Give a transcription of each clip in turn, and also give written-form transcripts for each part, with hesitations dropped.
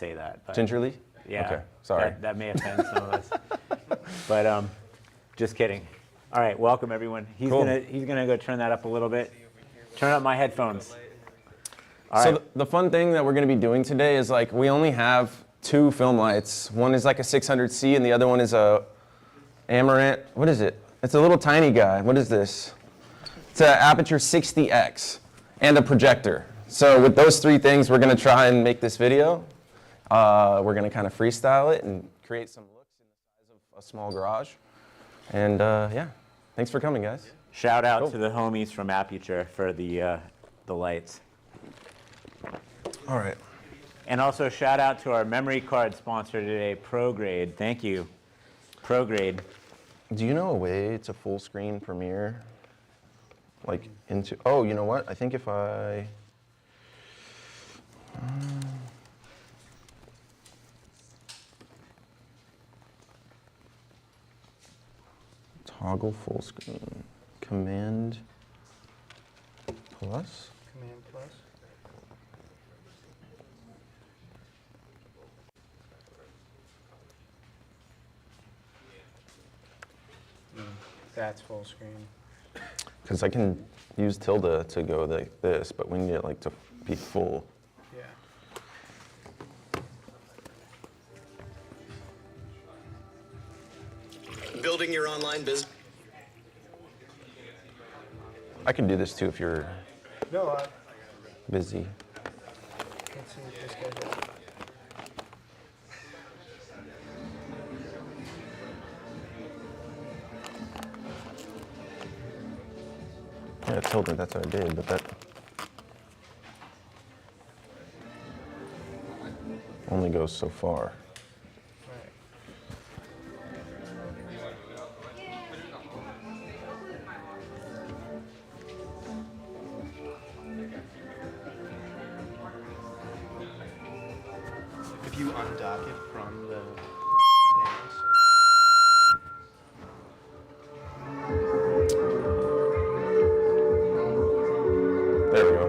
say that. But Gingerly? yeah. Okay, sorry. That may offend some of us. But just kidding. All right, welcome everyone. He's Cool. gonna go turn that up a little bit. Turn up my headphones. All So right. the fun thing that we're going to be doing today is like we only have 2 film lights. One is like a 600C and the other one is a Amaranth. What is it? It's a little tiny guy. What is this? It's an Aperture 60X and a projector. So with those 3 things, we're going to try and make this video. We're going to kind of freestyle it and create some looks in the size of a small garage. And yeah, thanks for coming, guys. Shout out Cool. to the homies from Aperture for the lights. All right. And also shout out to our memory card sponsor today, ProGrade. Thank you, ProGrade. Do you know a way to full screen Premiere? Like into, oh, you know what? I think if I, toggle full screen, Command plus? Command plus. That's full screen. Because I can use tilde to go like this, but we need it like to be full. Yeah. Building your online business. I can do this too if you're No, I busy. can't see this schedule. Yeah, tilde, that's what I did, but that only goes so far. Right. If you undock it from the panels. There we go.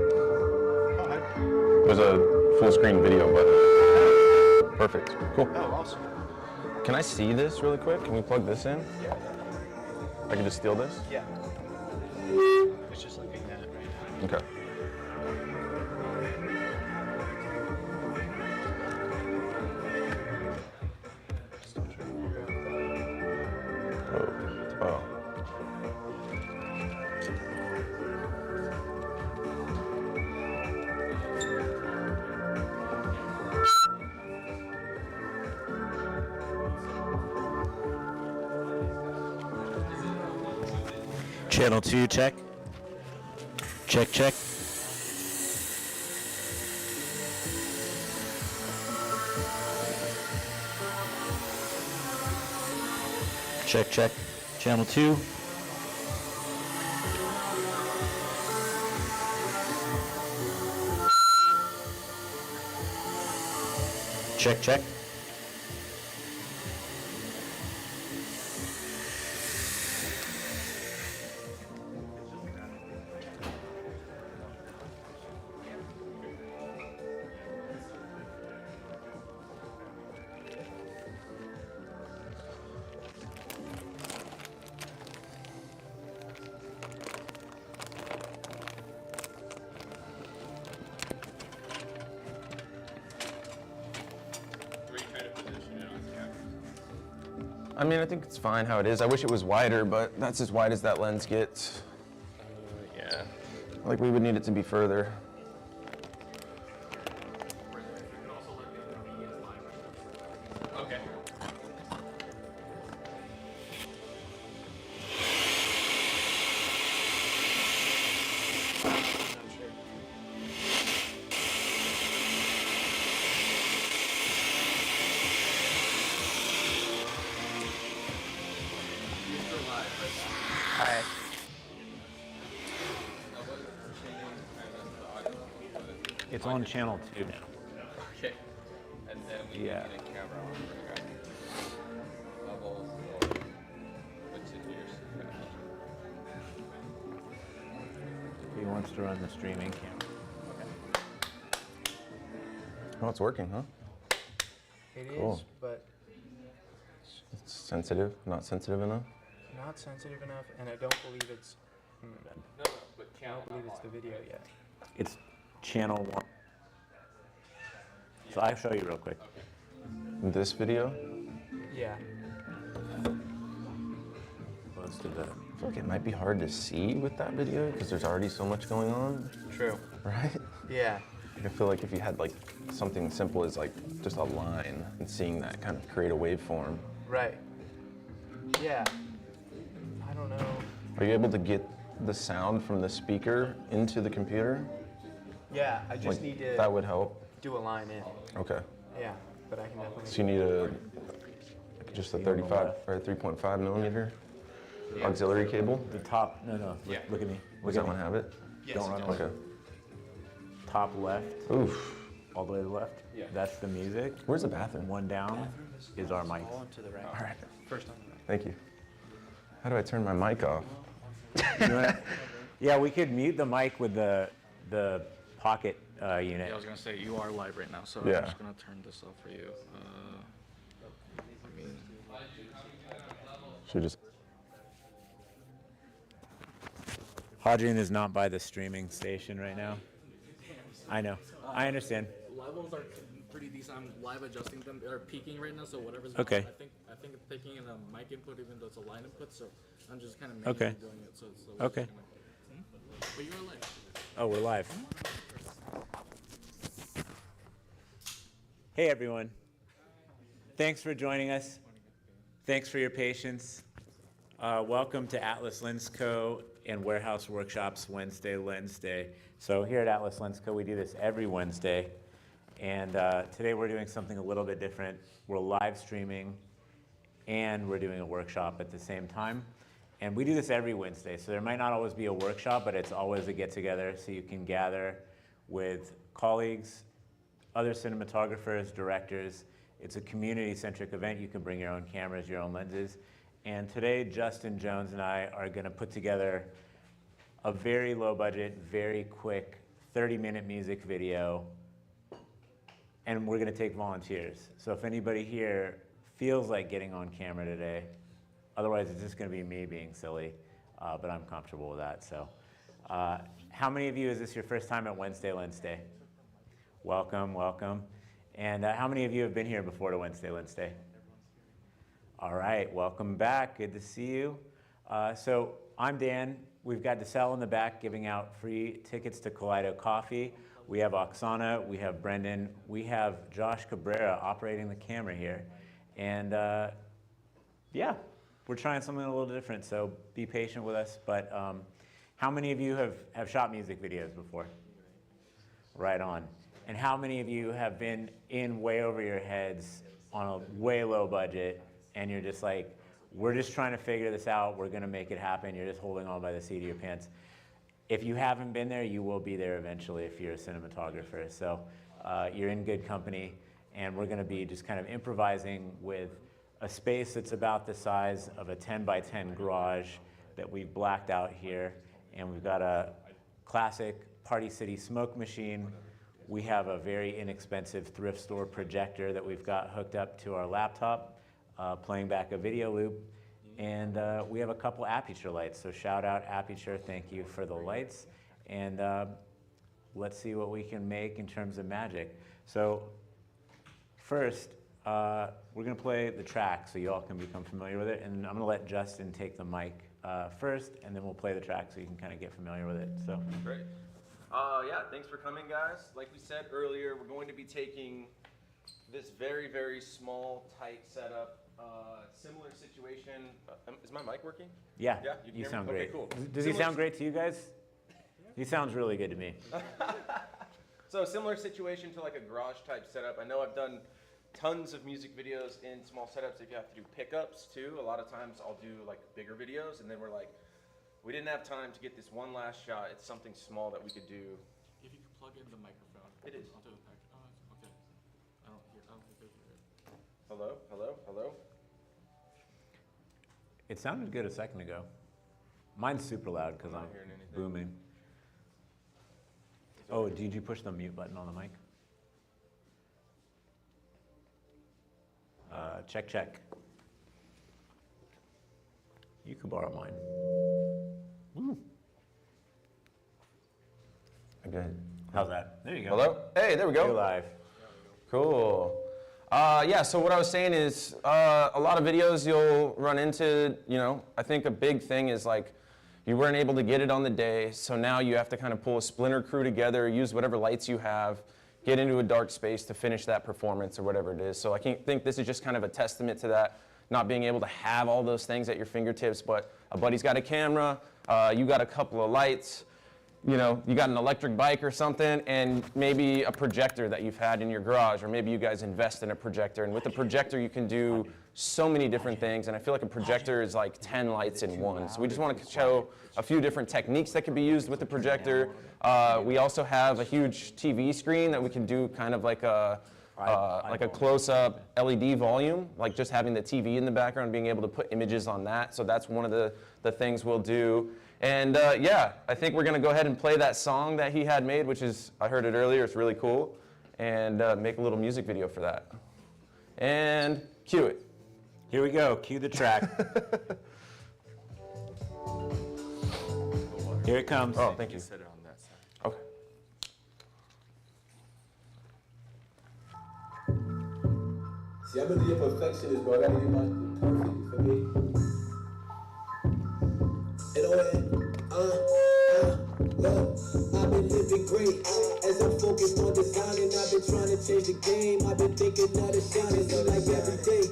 Oh, hi. There's a full screen video button. Perfect. Cool. Oh, awesome. Can I see this really quick? Can we plug this in? Yeah. I can just steal this? Yeah. It's just looping that right now. Okay. Still trying to figure out Oh. Oh. Channel 2, check. Check, check. Check, check. Channel 2. Check, check. I mean, I think it's fine how it is. I wish it was wider, but that's as wide as that lens gets. Yeah. Like, we would need it to be further. Okay. Hi. It's on channel 2 now. Okay. And then we Yeah. can get a camera on for levels or what's in here. He wants to run the streaming camera. Oh, it's working, huh? It Cool. is, but It's sensitive, not sensitive enough. not sensitive enough, and I don't believe it's. No, but I don't believe it's the video yet. It's channel 1. So I'll show you real quick. This video, Yeah. Most of the. I feel like it might be hard to see with that video because there's already so much going on, True. right? Yeah. Like, I feel like if you had like something simple as like just a line and seeing that kind of create a waveform. Right. Yeah. I don't know. Are you able to get the sound from the speaker into the computer? Yeah, I just Like, need to that would help. do a line in. Okay. Yeah, but I can definitely. So you need just a 35 or a 3.5 millimeter auxiliary cable. The top, no, Yeah. look at me. Does that one have it? Yes, Don't it run does. away. Okay. Top left, Oof. all the way to the left. Yeah. That's the music. Where's the bathroom? One down is our mics. All to the right. All right. First on the right. Thank you. How do I turn my mic off? Yeah, we could mute the mic with the pocket unit. Yeah, I was gonna say you are live right now, so Yeah. I'm just gonna turn this off for you. I mean, Should just. Hadrian is not by the streaming station right now. I know. I understand. live ones are pretty decent. I'm live adjusting them. They're peaking right now, so whatever's Okay. going on, I think it's taking in a mic input even though it's a line input. So I'm just kind of Okay. doing it. So it's Okay. But you're live. Oh, we're live. Hey, everyone. Thanks for joining us. Thanks for your patience. Welcome to Atlas Lens Co. and Warehouse Workshop's Wednesday Lensday. So here at Atlas Lens Co. we do this every Wednesday. And today we're doing something a little bit different. We're live streaming and we're doing a workshop at the same time. And we do this every Wednesday, so there might not always be a workshop, but it's always a get-together so you can gather with colleagues, other cinematographers, directors. It's a community-centric event. You can bring your own cameras, your own lenses. And today, Justin Jones and I are gonna put together a very low-budget, very quick 30-minute music video, and we're gonna take volunteers. So if anybody here feels like getting on camera today, otherwise it's just gonna be me being silly, but I'm comfortable with that. So how many of you, is this your first time at Wednesday Lensday? Welcome, welcome. And how many of you have been here before to Wednesday Lensday? All right, welcome back, good to see you. So I'm Dan, we've got DeSalle in the back giving out free tickets to Kaleido Coffee. We have Oksana, we have Brendan, we have Josh Cabrera operating the camera here. And yeah, we're trying something a little different, so be patient with us. But how many of you have shot music videos before? Right on. And how many of you have been in way over your heads on a way low budget and you're just like, we're just trying to figure this out, we're gonna make it happen, you're just holding on by the seat of your pants. If you haven't been there, you will be there eventually if you're a cinematographer. So you're in good company, and we're gonna be just kind of improvising with a space that's about the size of a 10 by 10 garage that we've blacked out here. And we've got a classic Party City smoke machine. We have a very inexpensive thrift store projector that we've got hooked up to our laptop, playing back a video loop. And we have a couple Aperture lights, so shout out Aperture, thank you for the lights. And let's see what we can make in terms of magic. So first, we're gonna play the track so you all can become familiar with it. And I'm gonna let Justin take the mic first, and then we'll play the track so you can kind of get familiar with it. So. Great. Yeah, thanks for coming, guys. Like we said earlier, we're going to be taking this very, very small, tight setup. Similar situation. Is my mic working? Yeah, Yeah, you can you hear me? sound Okay, great. cool. Does he Similar sound great to you guys? He sounds really good to me. So similar situation to like a garage type setup. I know I've done tons of music videos in small setups. If you have to do pickups too, a lot of times I'll do like bigger videos, and then we're like, we didn't have time to get this one last shot. It's something small that we could do. If you could plug in the microphone. It is. Onto the pack. Oh, okay. I don't think they hear it. Hello, hello, hello. It sounded good a second ago. Mine's super loud because I'm I'm not hearing anything. booming. Oh, did you push the mute button on the mic? Check, check. You can borrow mine. Good. How's that? There you go. Hello? Hey, there we go. You're live. Cool. Yeah, so what I was saying is a lot of videos you'll run into, I think a big thing is like you weren't able to get it on the day, so now you have to kind of pull a splinter crew together, use whatever lights you have, get into a dark space to finish that performance or whatever it is. So I think this is just kind of a testament to that, not being able to have all those things at your fingertips, but a buddy's got a camera, you got a couple of lights, you got an electric bike or something, and maybe a projector that you've had in your garage, or maybe you guys invest in a projector. And with the projector, you can do so many different things, and I feel like a projector is like 10 lights in one. So we just want to show a few different techniques that can be used with the projector. We also have a huge TV screen that we can do kind of like a close-up LED volume, like just having the TV in the background, being able to put images on that. So that's one of the things we'll do. And yeah, I think we're going to go ahead and play that song that he had made, which is, I heard it earlier, it's really cool, and make a little music video for that. And cue it. Here we go. Cue the track. Here it comes. Oh, thank you. Set it on that side. Okay. See, I'm gonna be a perfectionist, bro. I gotta get my perfect for me. And all that, look, I've been living great. As I'm focused on designing, I've been trying to change the game. I've been thinking of the shining, so like every day.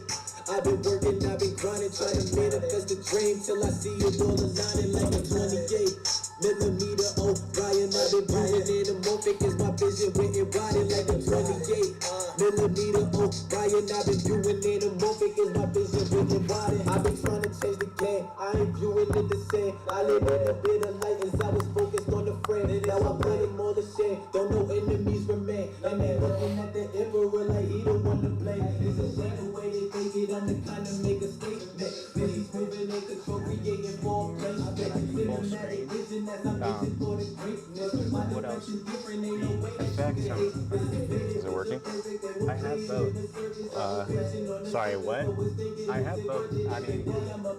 I've been working, I've been grinding, trying to manifest a dream till I see it all aligning like a 28mm O'Brien. I've been doing anamorphic is my vision, written riding like a 28mm O'Brien. I've been doing anamorphic is my vision, written riding. I've been trying to change the game, I ain't viewing it the same. I live in a bit of light as I was focused on the frame. Now I'm putting more to shame, don't know enemies remain. And they looking at the emperor like he don't want to blame. It's a shame the way they take it, I'm the kind of make a statement. City's moving in control, creating more place. Cinematic vision as I'm reaching for the greatness. My direction different, ain't no way Is it working? I have both. Sorry, what? I have both. I mean,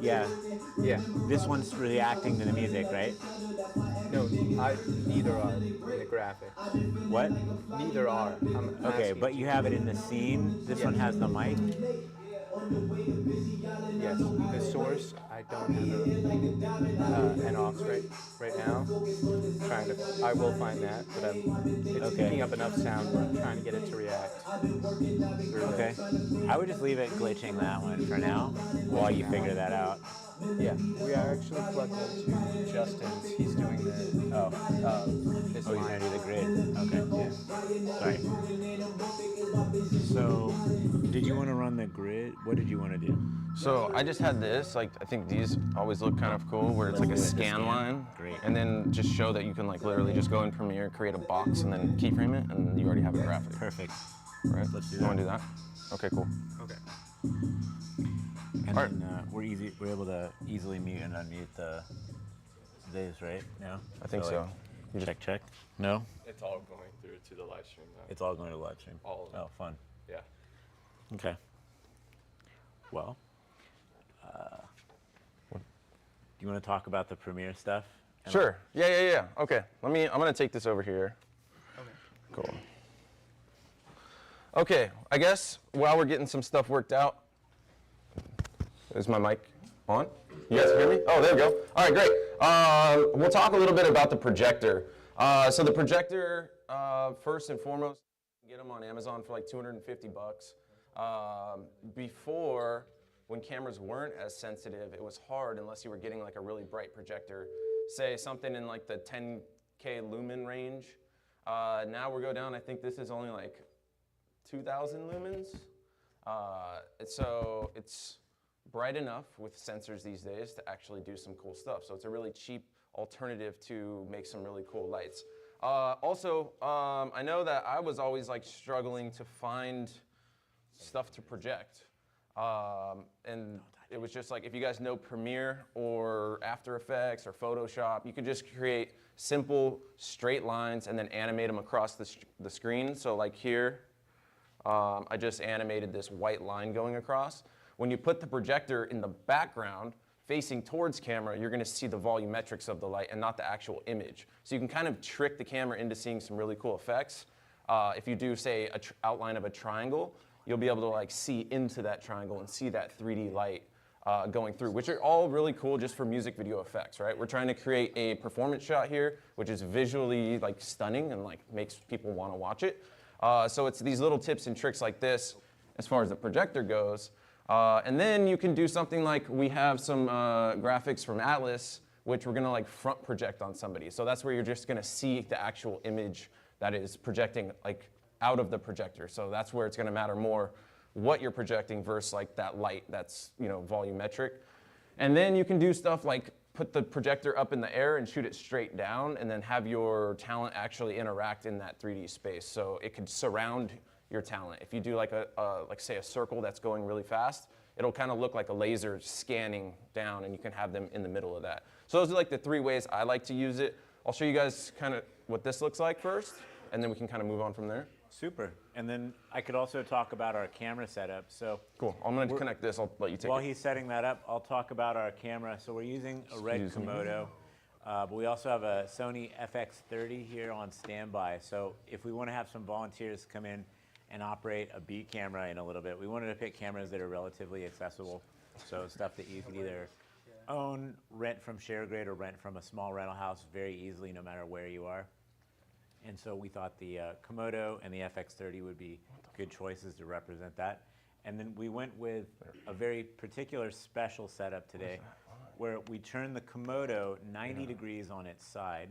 Yeah. yeah. This one's reacting to the music, right? No, neither are in the graphic. What? Neither are. I'm Okay, asking. but you have it in the scene. This one has the mic. Yes, the source, I don't have an aux right now. I will find that, but it's Okay. picking up enough sound where I'm trying to get it to react. Okay. I would just leave it glitching that one for now while you figure that out. Yeah, we are actually plugged into Justin's. He's doing the this Oh, he's line. gonna do the grid. Okay. Sorry. So, did you want to run the grid? What did you want to do? So I just had this, like I think these always look kind of cool, where it's like a Let's do it, the scan scan. line, Great. and then just show that you can like literally just go in Premiere, create a box, and then keyframe it, and you already have a graphic. Perfect. Right? Let's do You want that. to do that? Okay, cool. Okay. And Alright. then we're able to easily mute and unmute the this, right? Now? I think so. You just- Check, check. No? It's all going through to the live stream now. It's all going to live stream. All of it. Oh, fun. Yeah. Okay. Well, do you want to talk about the Premiere stuff? And Sure. Yeah. Okay. I'm gonna take this over here. Okay. Cool. Okay. I guess while we're getting some stuff worked out, is my mic on? You guys hear me? Oh, there we go. All right, great. We'll talk a little bit about the projector. So the projector, first and foremost, you can get them on Amazon for like 250 bucks. Before, when cameras weren't as sensitive, it was hard unless you were getting like a really bright projector, say something in like the 10K lumen range. Now we'll go down, I think this is only like 2,000 lumens. So it's bright enough with sensors these days to actually do some cool stuff. So it's a really cheap alternative to make some really cool lights. Also, I know that I was always like struggling to find stuff to project. And it was just like, if you guys know Premiere or After Effects or Photoshop, you can just create simple straight lines and then animate them across the screen. So like here, I just animated this white line going across. When you put the projector in the background, facing towards camera, you're gonna see the volumetrics of the light and not the actual image. So you can kind of trick the camera into seeing some really cool effects. If you do, say, an outline of a triangle, you'll be able to like see into that triangle and see that 3D light going through, which are all really cool just for music video effects, right? We're trying to create a performance shot here, which is visually like stunning and like makes people want to watch it. So it's these little tips and tricks like this as far as the projector goes. And then you can do something like we have some graphics from Atlas, which we're gonna like front project on somebody. So that's where you're just gonna see the actual image that is projecting like out of the projector. So that's where it's gonna matter more what you're projecting versus like that light that's, you know, volumetric. And then you can do stuff like put the projector up in the air and shoot it straight down and then have your talent actually interact in that 3D space. So it could surround your talent. If you do like like say a circle that's going really fast, it'll kind of look like a laser scanning down and you can have them in the middle of that. So those are like the 3 ways I like to use it. I'll show you guys kind of what this looks like first, and then we can kind of move on from there. Super. And then I could also talk about our camera setup. So Cool. I'm going to connect this. I'll let you take while it. he's setting that up, I'll talk about our camera. So we're using a red Excuse me. Komodo, but we also have a Sony FX30 here on standby. So if we want to have some volunteers come in and operate a B camera in a little bit, we wanted to pick cameras that are relatively accessible. So stuff that you could either own, rent from ShareGrid, or rent from a small rental house very easily, no matter where you are. And so we thought the Komodo and the FX30 would be good choices to represent that. And then we went with a very particular special setup today where we turn the Komodo 90 degrees on its side.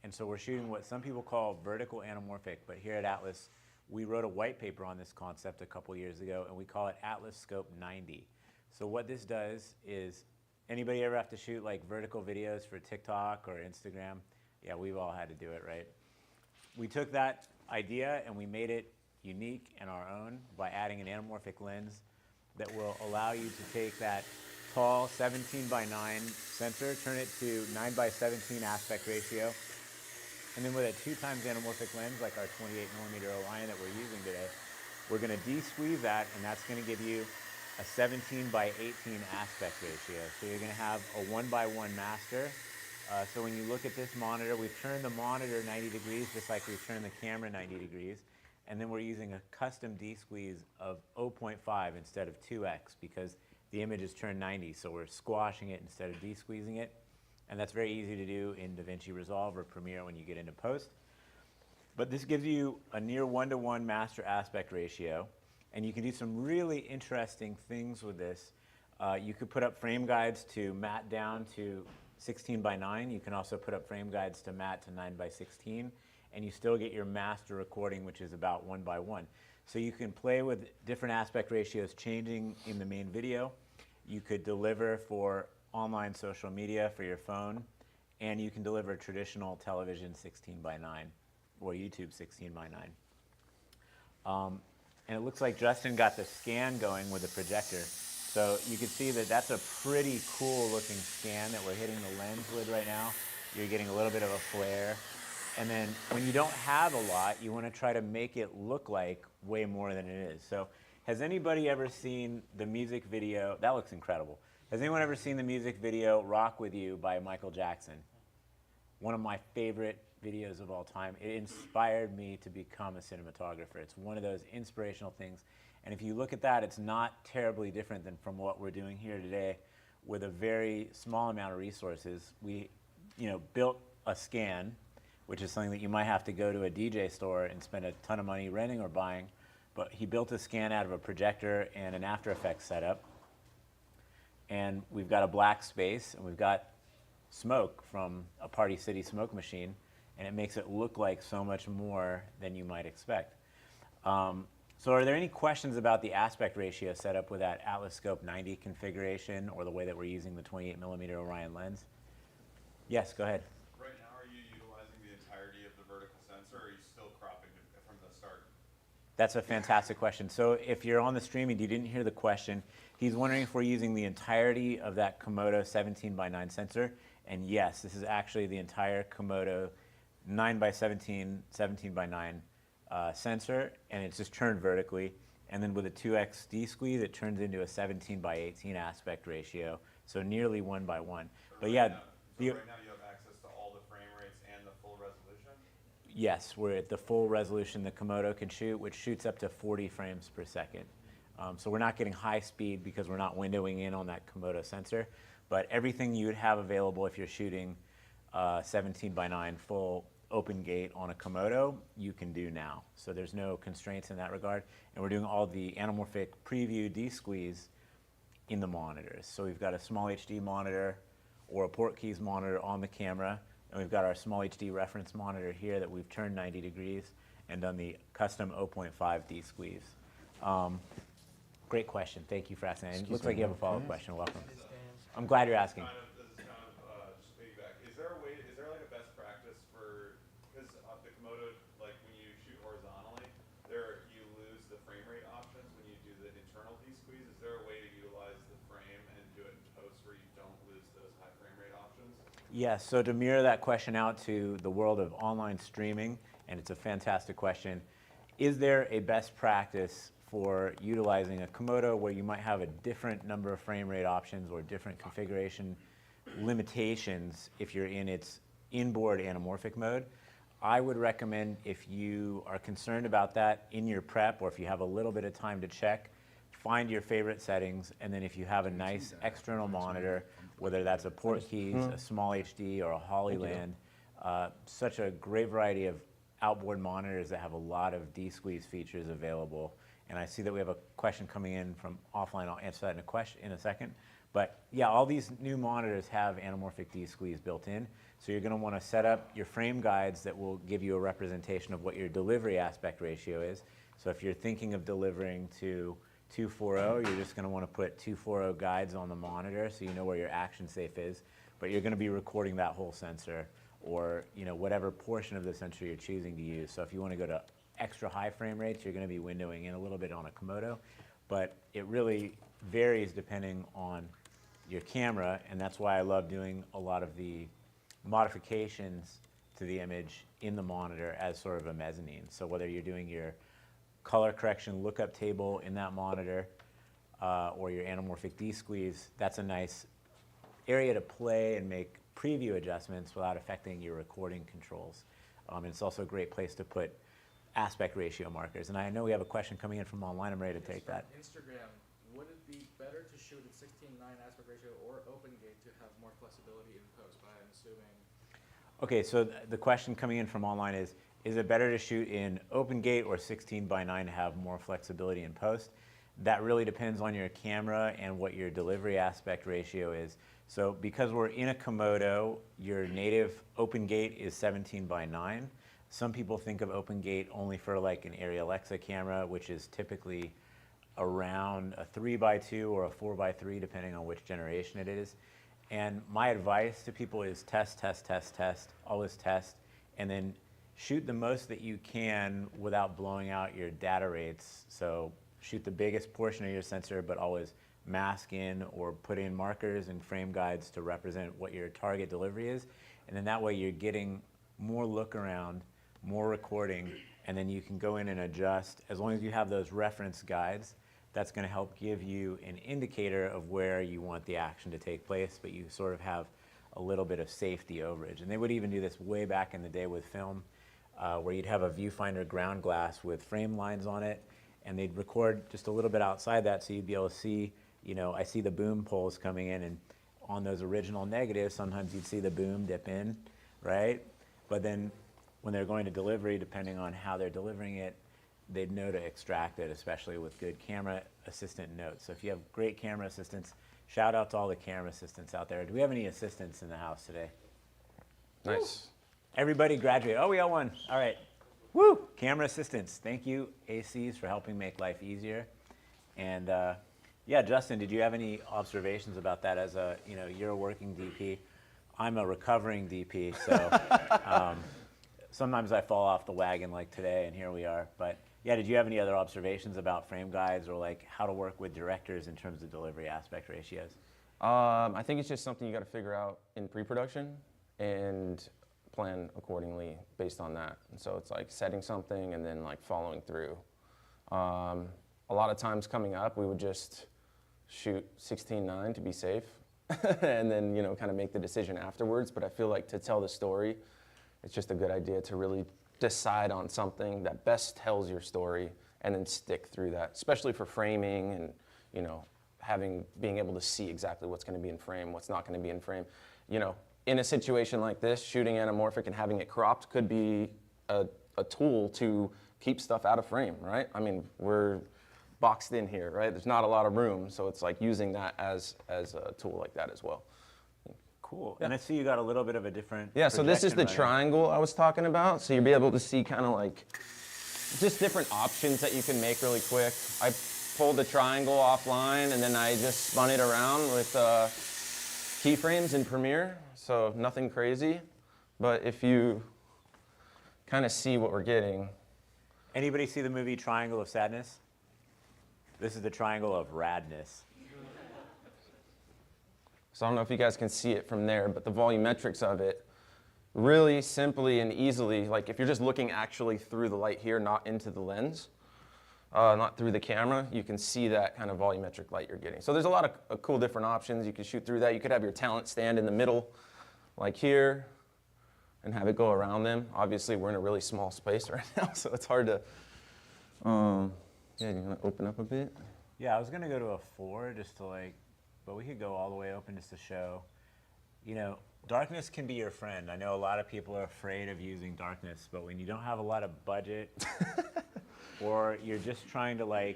And so we're shooting what some people call vertical anamorphic, but here at Atlas, we wrote a white paper on this concept a couple years ago, and we call it Atlas Scope 90. So what this does is, anybody ever have to shoot like vertical videos for TikTok or Instagram? Yeah, we've all had to do it, right? We took that idea and we made it unique and our own by adding an anamorphic lens that will allow you to take that tall 17 by 9 sensor, turn it to 9 by 17 aspect ratio, and then with a 2 times anamorphic lens like our 28mm Orion that we're using today, we're going to de-squeeze that, and that's going to give you a 17 by 18 aspect ratio. So you're going to have a 1 by 1 master. So when you look at this monitor, we've turned the monitor 90 degrees, just like we've turned the camera 90 degrees. And then we're using a custom D-squeeze of 0.5 instead of 2x because the image is turned 90. So we're squashing it instead of D-squeezing it. And that's very easy to do in DaVinci Resolve or Premiere when you get into post. But this gives you a near 1-to-1 master aspect ratio. And you can do some really interesting things with this. You could put up frame guides to matte down to 16 by 9. You can also put up frame guides to matte to 9 by 16, and you still get your master recording, which is about 1 by 1. So you can play with different aspect ratios changing in the main video. You could deliver for online social media for your phone, and you can deliver traditional television 16 by 9 or YouTube 16 by 9. And it looks like Justin got the scan going with the projector. So you can see that that's a pretty cool looking scan that we're hitting the lens with right now. You're getting a little bit of a flare. And then when you don't have a lot, you want to try to make it look like way more than it is. So has anybody ever seen the music video? That looks incredible. Has anyone ever seen the music video Rock With You by Michael Jackson? One of my favorite videos of all time. It inspired me to become a cinematographer. It's one of those inspirational things. And if you look at that, it's not terribly different than from what we're doing here today with a very small amount of resources. We, built a scan, which is something that you might have to go to a DJ store and spend a ton of money renting or buying. But he built a scan out of a projector and an After Effects setup. And we've got a black space, and we've got smoke from a Party City smoke machine, and it makes it look like so much more than you might expect. So are there any questions about the aspect ratio setup with that Atlas Scope 90 configuration or the way that we're using the 28mm Orion lens? Yes, go ahead. Right now, are you utilizing the entirety of the vertical sensor, or are you still cropping it from the start? That's a fantastic question. So if you're on the stream and you didn't hear the question, he's wondering if we're using the entirety of that Komodo 17 by 9 sensor. And yes, this is actually the entire Komodo 9 by 17, 17 by 9 sensor, and it's just turned vertically. And then with a 2x D-squeeze, it turns into a 17:18 aspect ratio, so nearly 1:1. But yeah, So right now you have access to all the frame rates and the full resolution? yes, we're at the full resolution the Komodo can shoot, which shoots up to 40 frames per second. So we're not getting high speed because we're not windowing in on that Komodo sensor, but everything you would have available if you're shooting 17:9 full open gate on a Komodo, you can do now. So there's no constraints in that regard. And we're doing all the anamorphic preview D-squeeze in the monitors. So we've got a small HD monitor or a port keys monitor on the camera, and we've got our small HD reference monitor here that we've turned 90 degrees and done the custom 0.5 D-squeeze. Great question. Thank you for asking. And it looks like you have a follow-up question. Welcome. I'm glad you're asking. This is kind of just piggyback. Is there like a best practice for, because the Komodo, like when you shoot horizontally, you lose the frame rate options when you do the internal D-squeeze. Is there a way to utilize the frame and do it in post where you don't lose those high frame rate options? Yes, so to mirror that question out to the world of online streaming, and it's a fantastic question, is there a best practice for utilizing a Komodo where you might have a different number of frame rate options or different configuration limitations if you're in its inboard anamorphic mode? I would recommend, if you are concerned about that in your prep, or if you have a little bit of time to check, find your favorite settings, and then if you have a nice external monitor, whether that's a port keys, a small HD, or a Hollyland, such a great variety of outboard monitors that have a lot of D-squeeze features available. And I see that we have a question coming in from offline. I'll answer that in a second. But yeah, all these new monitors have anamorphic D-squeeze built in. So you're going to want to set up your frame guides that will give you a representation of what your delivery aspect ratio is. So if you're thinking of delivering to 240, you're just going to want to put 240 guides on the monitor so you know where your action safe is. But you're going to be recording that whole sensor, or whatever portion of the sensor you're choosing to use. So if you want to go to extra high frame rates, you're going to be windowing in a little bit on a Komodo, but it really varies depending on your camera, and that's why I love doing a lot of the modifications to the image in the monitor as sort of a mezzanine. So whether you're doing your color correction lookup table in that monitor or your anamorphic D-squeeze, that's a nice area to play and make preview adjustments without affecting your recording controls. And it's also a great place to put aspect ratio markers. And I know we have a question coming in from online. I'm ready to take that. Instagram, would it be better to shoot at 16:9 aspect ratio or open gate to have more flexibility in post? But I'm assuming. Okay, so the question coming in from online is it better to shoot in open gate or 16:9 to have more flexibility in post? That really depends on your camera and what your delivery aspect ratio is. So because we're in a Komodo, your native open gate is 17:9. Some people think of open gate only for like an Arri Alexa camera, which is typically around a 3:2 or a 4:3, depending on which generation it is. And my advice to people is test, test, test, test, always test, and then shoot the most that you can without blowing out your data rates. So shoot the biggest portion of your sensor, but always mask in or put in markers and frame guides to represent what your target delivery is. And then that way you're getting more look around, more recording, and then you can go in and adjust. As long as you have those reference guides, that's going to help give you an indicator of where you want the action to take place, but you sort of have a little bit of safety overage. And they would even do this way back in the day with film, where you'd have a viewfinder ground glass with frame lines on it, and they'd record just a little bit outside that, so you'd be able to see, I see the boom poles coming in, and on those original negatives, sometimes you'd see the boom dip in, right? But then when they're going to delivery, depending on how they're delivering it, they'd know to extract it, especially with good camera assistant notes. So if you have great camera assistants, shout out to all the camera assistants out there. Do we have any assistants in the house today? Nice. Everybody graduate. Oh, we got one. All right. Woo! Camera assistants. Thank you, ACs, for helping make life easier. And yeah, Justin, did you have any observations about that as you're a working DP? I'm a recovering DP, so sometimes I fall off the wagon like today, and here we are. But yeah, did you have any other observations about frame guides or like how to work with directors in terms of delivery aspect ratios? I think it's just something you got to figure out in pre-production, and plan accordingly based on that. And so it's like setting something and then like following through. A lot of times coming up, we would just shoot 16:9 to be safe, and then kind of make the decision afterwards. But I feel like to tell the story, it's just a good idea to really decide on something that best tells your story, and then stick through that, especially for framing and being able to see exactly what's going to be in frame, what's not going to be in frame. In a situation like this, shooting anamorphic and having it cropped could be a tool to keep stuff out of frame, right? I mean, we're boxed in here, right? There's not a lot of room, so it's like using that as a tool like that as well. Cool. And I see you got a little bit of a different. Yeah, so this is the projection triangle I was talking about. So you'll be able to see kind of like just different options that you can make really quick. I pulled the triangle offline and then I just spun it around with keyframes in Premiere. So nothing crazy, but if you kind of see what we're getting. Anybody see the movie Triangle of Sadness? This is the Triangle of Radness. So I don't know if you guys can see it from there, but the volumetrics of it, really simply and easily, like if you're just looking actually through the light here, not into the lens, not through the camera, you can see that kind of volumetric light you're getting. So there's a lot of cool different options. You can shoot through that. You could have your talent stand in the middle, like here, and have it go around them. Obviously, we're in a really small space right now, so it's hard to, yeah, you want to open up a bit? Yeah, I was gonna go to a 4 just to but we could go all the way open just to show. Darkness can be your friend. I know a lot of people are afraid of using darkness, but when you don't have a lot of budget or you're just trying to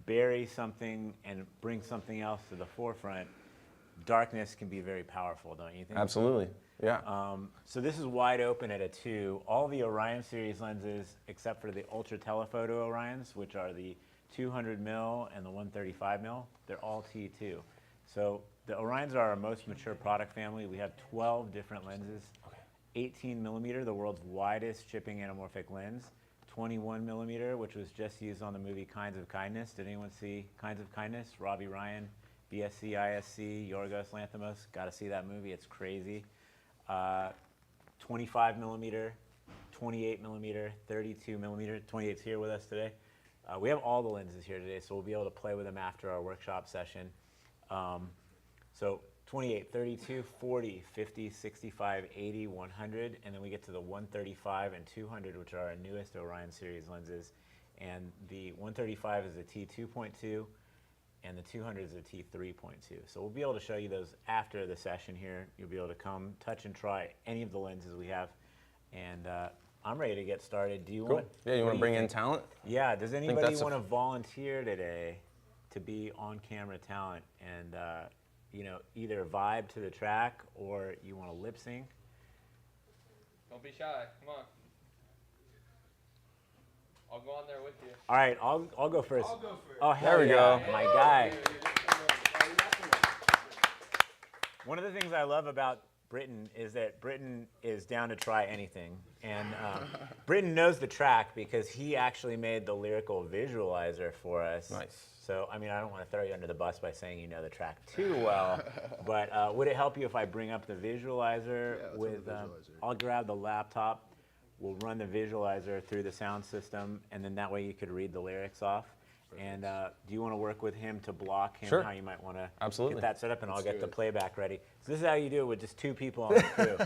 bury something and bring something else to the forefront, darkness can be very powerful, don't you think? Absolutely, yeah. So this is wide open at a 2. All the Orion series lenses, except for the ultra telephoto Orions, which are the 200 mil and the 135 mil, they're all T2. So the Orions are our most mature product family. We have 12 different lenses. 18 millimeter, the world's widest shipping anamorphic lens. 21 millimeter, which was just used on the movie Kinds of Kindness. Did anyone see Kinds of Kindness? Robbie Ryan, BSC, ISC, Yorgos Lanthimos. Got to see that movie. It's crazy. 25 millimeter, 28 millimeter, 32 millimeter. 28's here with us today. We have all the lenses here today, so we'll be able to play with them after our workshop session. So 28, 32, 40, 50, 65, 80, 100, and then we get to the 135 and 200, which are our newest Orion series lenses. And the 135 is a T2.2, and the 200 is a T3.2. So we'll be able to show you those after the session here. You'll be able to come, touch, and try any of the lenses we have. And I'm ready to get started. Do you Cool. want? Yeah, you want to bring in talent? Yeah. Does anybody that's want to volunteer today to be on-camera talent and either vibe to the track or you want to lip sync? Don't be shy. Come on. I'll go on there with you. All right, I'll go first. I'll go first. Oh, hell There we yeah, go. my guy. One of the things I love about Britton is that Britton is down to try anything. And Britton knows the track because he actually made the lyrical visualizer for us. Nice. So, I mean, I don't want to throw you under the bus by saying you know the track too well, but would it help you if I bring up the visualizer with, I'll grab the laptop, we'll run the visualizer through the sound system, and then that way you could read the lyrics off. And do you want to work with him to block him? Sure. How you might want to Absolutely. get that set up, and I'll get the playback ready. So this is how you do it with just 2 people on the crew.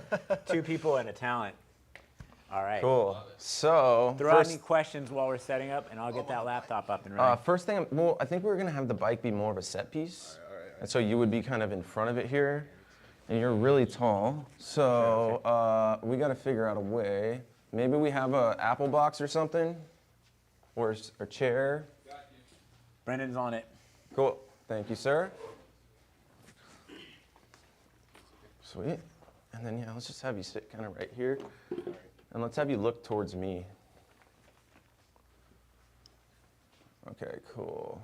2 people and a talent. All right. Cool. So Throw out any questions while we're setting up, and I'll get that laptop up and running. first thing, well, I think we're gonna have the bike be more of a set piece, and so you would be kind of in front of it here, and you're really tall. So we got to figure out a way. Maybe we have a apple box or something, or a chair. Brendan's on it. Cool. Thank you, sir. Sweet. And then let's just have you sit kind of right here, and let's have you look towards me. Okay, cool.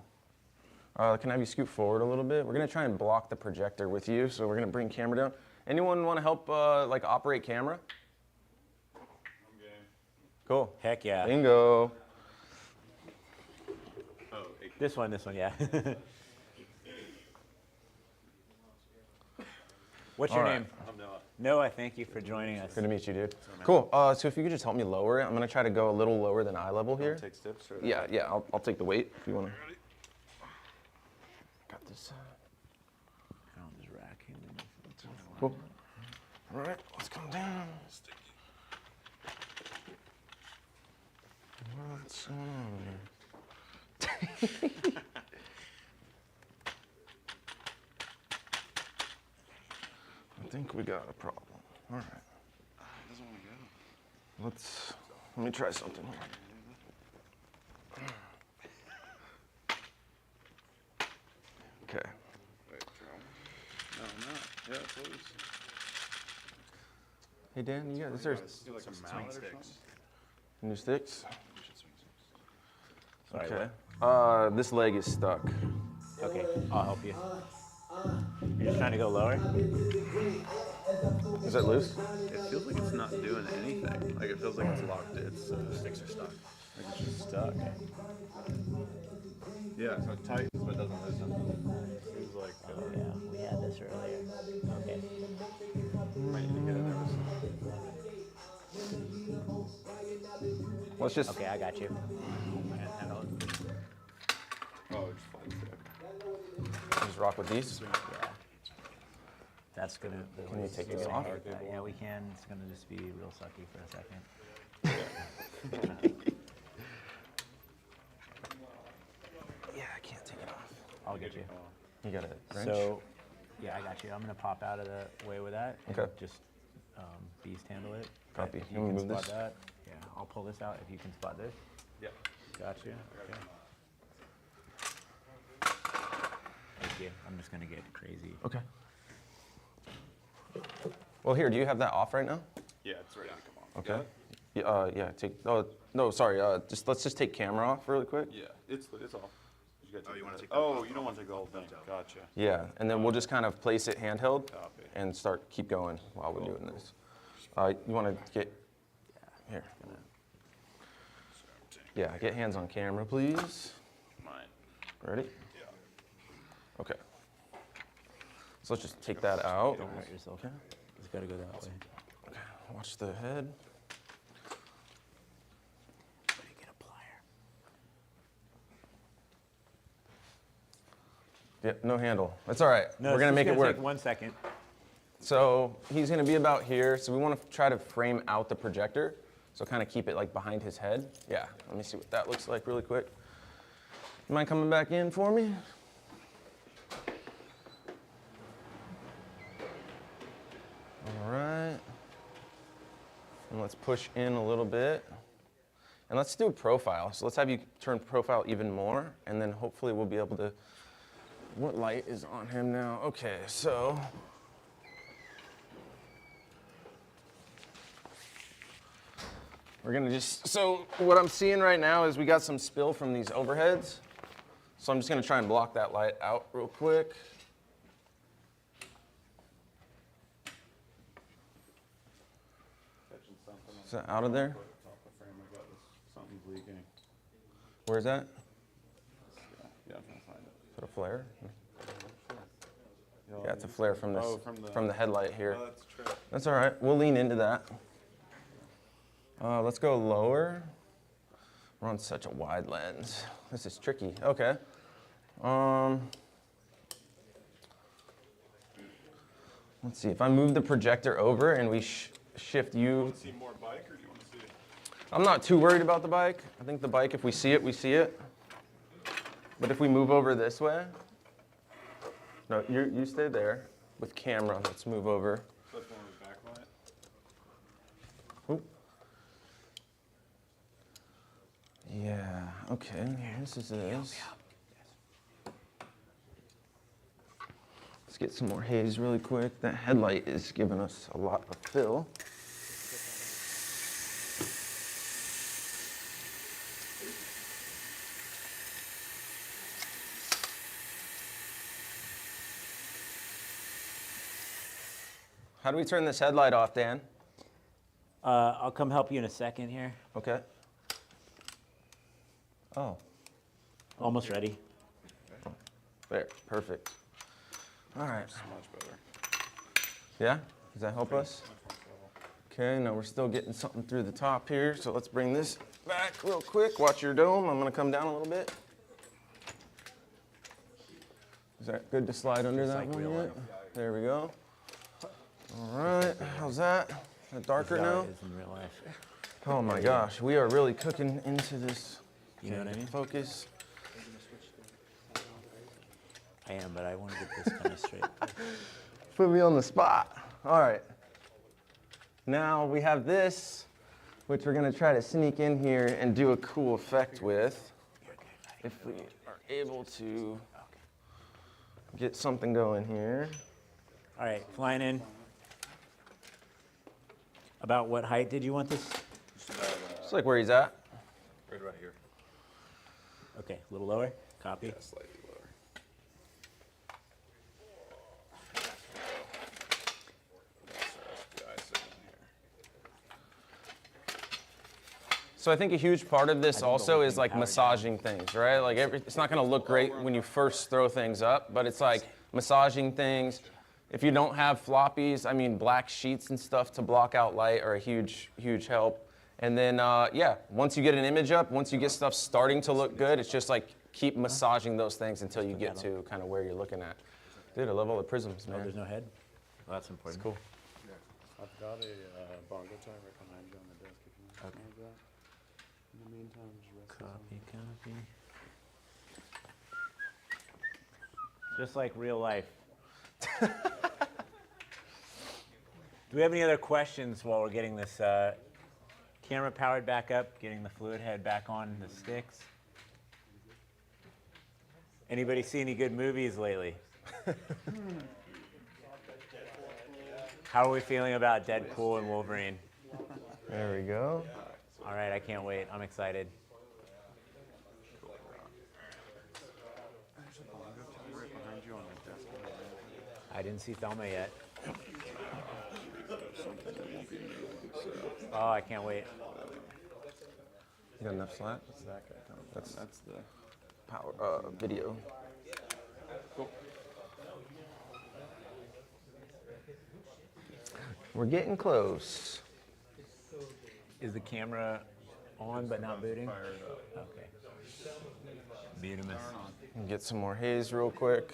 Can I have you scoot forward a little bit? We're gonna try and block the projector with you, so we're gonna bring camera down. Anyone want to help operate camera? I'm game. Cool. Heck yeah. Bingo. Oh, This one, yeah. What's your All right. name? I'm Noah. Noah, thank you for joining us. Good to meet you, dude. Cool. So if you could just help me lower it, I'm gonna try to go a little lower than eye level here. Take steps. Or Yeah, yeah. I'll take the weight if you wanna. Got this. I'll just rack him. Cool. All right, let's come down. What's going on here? I think we got a problem. All right. doesn't want to go. Let me try something here. Okay. Wait, try one. No, not. Yeah, please. Hey Dan, you got is there Do like a mallet or something? new sticks? Sorry, Okay. This leg is stuck. Okay, I'll help you. You're just trying to go lower? Is that loose? It feels like it's not doing anything. Like it feels like it's locked. It's sticks are stuck. Like it's just stuck. Yeah, so it tightens but it doesn't loosen. Seems like Oh yeah, we had this earlier. Okay. might need to get it there. Let's just. Okay, I got you. Handle it. Oh, it's fine. Just rock with these. Yeah. That's gonna. Can you take you're this gonna off? hurt that. Yeah, we can. It's gonna just be real sucky for a second. Yeah, I can't take it off. I'll get you. You got a wrench? So, yeah, I got you. I'm gonna pop out of the way with that. And Okay. just beast handle it. Copy. If You you wanna can move spot this? that. Yeah, I'll pull this out if you can spot this. Yeah. Got you. Okay. Thank you. I'm just gonna get crazy. Okay. Well, here. Do you have that off right now? Yeah, it's ready to come on. Okay. Yeah. Take. Oh no, sorry. Let's just take camera off really quick. Yeah, it's off. You want to take? Oh, you don't want to take the whole thing. Gotcha. Yeah, and then we'll just kind of place it handheld Copy. and keep going while we're doing this. You want to get here? Yeah, get hands on camera, please. Mine. Ready? Yeah. Okay. So let's just take that out. Don't hurt yourself. It's gotta go that way. Okay. Watch the head. Better get a plier. Yep, no handle. That's all right. No, We're it's gonna just make it work. Take 1 second. So he's gonna be about here. So we want to try to frame out the projector. So kind of keep it like behind his head. Yeah, let me see what that looks like really quick. You mind coming back in for me? All right. And let's push in a little bit. And let's do a profile. So let's have you turn profile even more, and then hopefully we'll be able to, what light is on him now? Okay, so. We're gonna just, so what I'm seeing right now is we got some spill from these overheads. So I'm just gonna try and block that light out real quick. Catching something. Is that out of there? Top of frame. I got this. Something's leaking. Where's that? Yeah, I'm trying to find it. Is it a flare? Yeah, it's a flare from this, Oh, from the headlight here. Oh, that's true. That's all right. We'll lean into that. Let's go lower. We're on such a wide lens. This is tricky. Okay. Let's see. If I move the projector over and we shift you. Want to see more bike, or do you want to see it? I'm not too worried about the bike. I think the bike, if we see it, we see it. But if we move over this way. No, you stay there with camera. Let's move over. So that's one of the backlight. Oop. Yeah, okay, this is this. Let's get some more haze really quick. That headlight is giving us a lot of fill. How do we turn this headlight off, Dan? I'll come help you in a second here. Okay. Oh, Almost ready. there, perfect. All right. Much better. Yeah? Does that help us? Okay, now we're still getting something through the top here, so let's bring this back real quick. Watch your dome. I'm gonna come down a little bit. Is that good to slide under that one yet? There we go. All right, how's that? Is that darker now? Is in real life. Oh my gosh, we are really cooking into this. You know what I mean? Focus. I am, but I want to get this kind of straight. Put me on the spot. All right. Now we have this, which we're gonna try to sneak in here and do a cool effect with. If we are able to get something going here. All right, flying in. About what height did you want this? Just like where he's at. Right about here. Okay, a little lower. Copy. Slightly lower. So I think a huge part of this also is like massaging things, right? Like it's not gonna look great when you first throw things up, but it's like massaging things. If you don't have floppies, I mean, black sheets and stuff to block out light are a huge, huge help. And then, yeah, once you get an image up, once you get stuff starting to look good, it's just like keep massaging those things until you get to kind of where you're looking at. Dude, I love all the prisms, man. Oh, there's no head? Well, that's important. It's cool. I've got a bongo tie right behind you on the desk if you want to snag that. In the meantime, just rest this on. Copy, copy. Just like real life. Do we have any other questions while we're getting this camera powered back up, getting the fluid head back on the sticks? Anybody see any good movies lately? How are we feeling about Deadpool and Wolverine? There we go. All right, I can't wait. I'm excited. There's a bongo tie right behind you on the desk. I didn't see Thelma yet. Oh, I can't wait. You got enough slack? What's that guy coming from? That's the Power, video. cool. We're getting close. Is the camera on but not booting? Okay. Beautimous. Get some more haze real quick.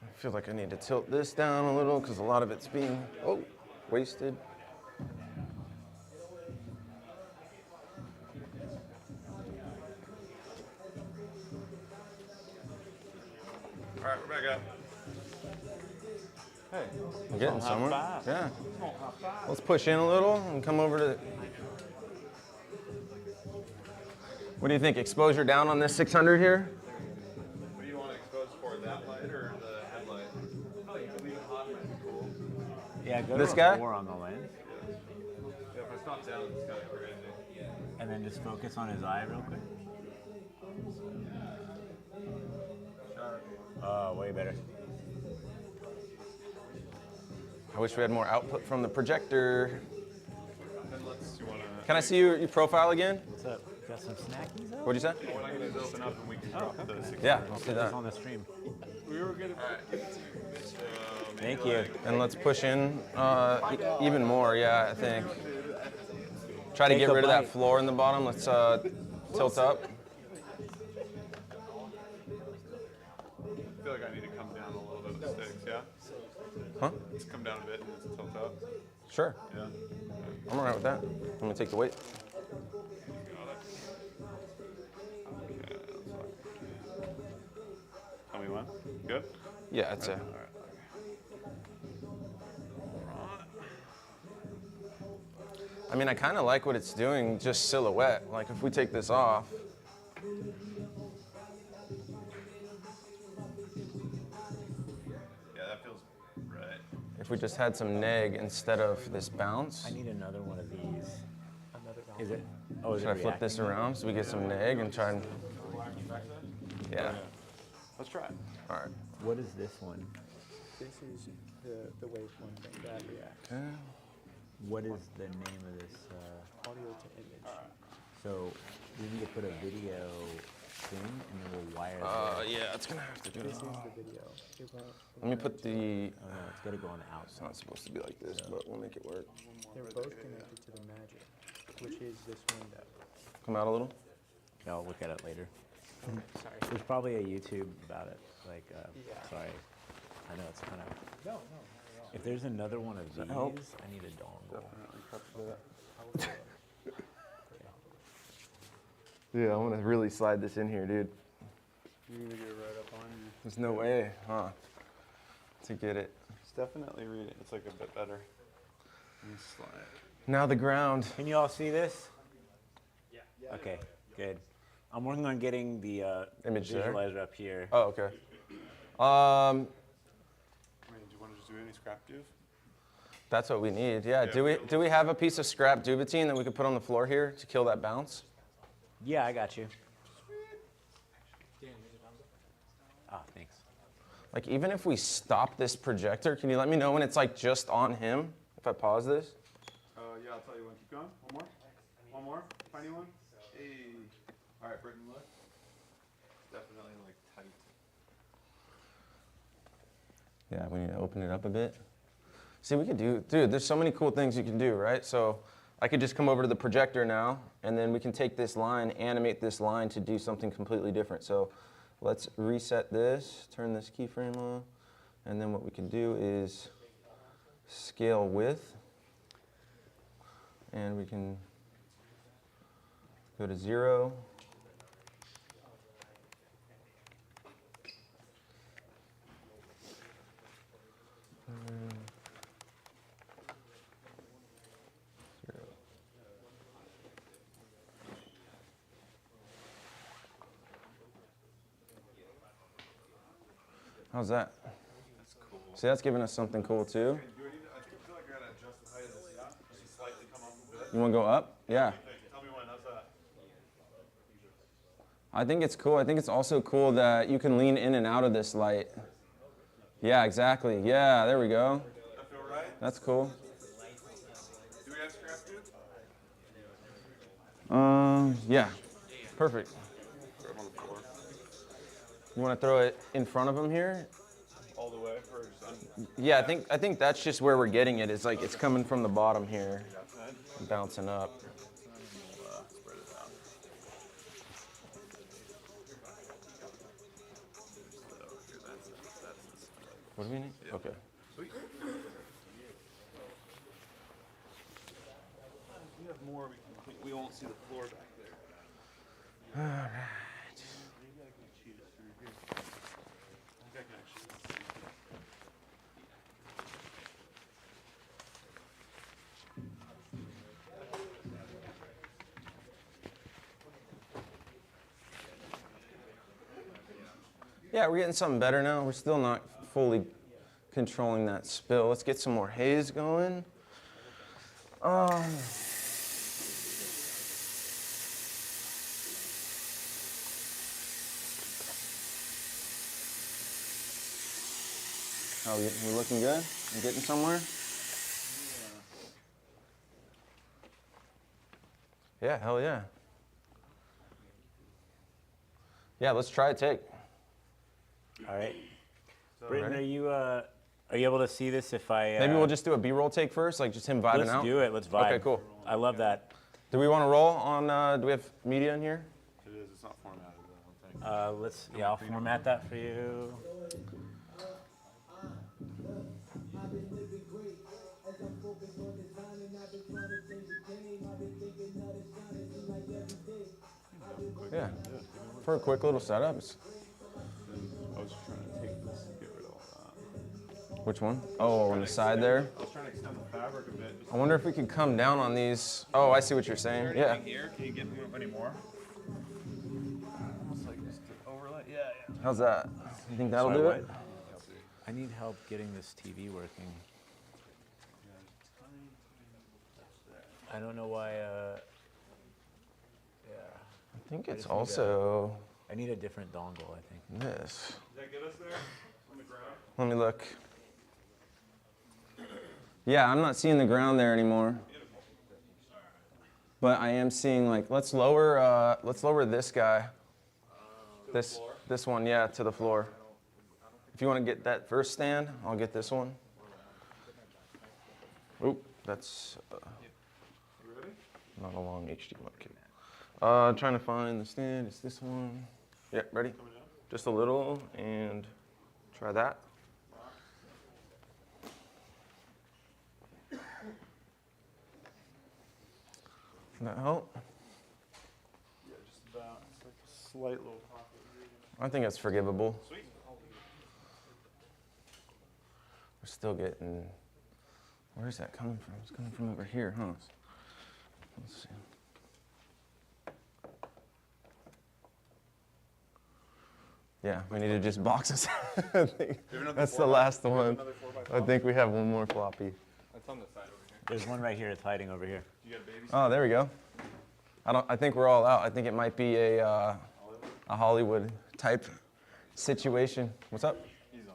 I feel like I need to tilt this down a little because a lot of it's being, wasted. All right, we're back up. Hey, I'm getting somewhere. five. Yeah. Let's push in a little and come over to. What do you think? Exposure down on this 600 here? What do you want to expose for, that light or the headlight? Oh, you can leave it hot, might be cool. Yeah, go This to guy? a 4 on the lens. Yeah, if it's not down, it's kind of crazy. And then just focus on his eye real quick. Oh, way better. I wish we had more output from the projector. Then you want to. Can I see your profile again? What's up? Got some snackies out? What'd you say? What I'm going to do is open up and we can drop the 600. Yeah, let's do Put that. this on the stream. We were going to. All right, give it to you. So maybe Thank you. like- And let's push in even more, yeah, I think. Try to Take get a rid of that bite. floor in the bottom. Let's tilt up. I feel like I need to come down a little bit with the sticks, yeah? Huh? Just come down a bit and just tilt up. Sure. Yeah. I'm all right with that. I'm gonna take the weight. Tell me when. Good? Yeah, it's a. I mean, I kind of like what it's doing, just silhouette. Like if we take this off. Yeah, that feels right. If we just had some neg instead of this bounce. I need another one of these. Is it? Oh, is Should it I flip this reacting? around so we get some neg and try and. Yeah. Let's try it. All right. What is this one? This is the waveform thing that reacts. What is the name of this? Audio to image. So we need to put a video thing, and then we'll wire Yeah, it's gonna have to go. This is the video. It won't. Let me put the. Oh no, it's got to go on the It's outside. not supposed to be like this, but we'll make it work. They're both connected to the magic, which is this window. Come out a little. Yeah, I'll look at it later. Sorry. There's probably a YouTube about it. Like, Yeah. sorry, I know it's kind of. No, no. If there's another one of these, help? I need a dongle. Yeah, I'm gonna really slide this in here, dude. You're gonna get it right up on you. There's no way, huh? To get it. It's definitely read it. It's like a bit better. Let me slide. Now the ground. Can you all see this? Yeah. Okay, good. I'm working on getting the Image there? visualizer up here. Oh, okay. I mean, do you want to just do any scrap duve? That's what we need. Yeah. Do we have a piece of scrap duvetine that we could put on the floor here to kill that bounce? Yeah, I got you. Ah, thanks. Like even if we stop this projector, can you let me know when it's like just on him? If I pause this? Yeah, I'll tell you when. Keep going. One more. One more. Tiny one. Hey. All right, Britton, look. Definitely like tight. Yeah, we need to open it up a bit. See, we could do, dude, there's so many cool things you can do, right? So I could just come over to the projector now, and then we can take this line, animate this line to do something completely different. So let's reset this, turn this keyframe on, and then what we can do is scale width, and we can go to 0. How's that? That's cool. See, that's giving us something cool too. Do I need to, I feel like I gotta adjust the height of this, just slightly come up a bit. You want to go up? Yeah. Tell me when, how's that? I think it's cool. I think it's also cool that you can lean in and out of this light. Yeah, exactly. Yeah, there we go. That feel right? That's cool. Do we have scrap dude? Yeah. Perfect. Throw him on the floor. You want to throw it in front of him here? All the way, or just Yeah, I think that's just where we're getting it. It's like it's coming from the bottom here, bouncing up. spread it out. What do we need? Okay. Sweet. We have more, we won't see the floor back there. All right. Maybe I can cheat it through here. I think I can actually see. Yeah, we're getting something better now. We're still not fully controlling that spill. Let's get some more haze going. Oh, we looking good? We getting somewhere? Yeah, hell yeah. Yeah, let's try a take. All right. So, Britton, ready? are you able to see this if I... Maybe we'll just do a B-roll take first, like just him vibing Let's out. do it. Let's vibe. Okay, cool. I love that. Do we want to roll on, do we have media in here? It is, it's not formatted, I don't think. I'll format that for you. Yeah. For a quick little setup. I was just trying to take this and get rid of all that. Which one? Oh, on the side there. I was trying to extend the fabric a bit. I wonder if we could come down on these. Oh, I see what you're saying. Yeah. Here, can you get any more? Almost like just to overlay. Yeah, yeah. How's that? You think that'll Sorry, do what? it? I need help getting this TV working. I don't know why, yeah. I think I it's just need also I need a different dongle, I think. this. Does that get us there? On the ground? Let me look. Yeah, I'm not seeing the ground there anymore. But I am seeing like, let's lower this guy. This one, yeah, to the floor. If you want to get that first stand, I'll get this one. Oop, that's not a long HDMI cable. Trying to find the stand. It's this one. Yeah, ready? Just a little, and try that. Can that help? Yeah, just about. It's like a slight little pocket here. I think it's forgivable. Sweet. We're still getting. Where is that coming from? It's coming from over here, huh? Let's see. Yeah, we need to just box us. I think that's the last one. I think we have one more floppy. That's on the side over here. There's one right here. It's hiding over here. You got a baby? Oh, there we go. I think we're all out. I think it might be a Hollywood type situation. What's up? He's on.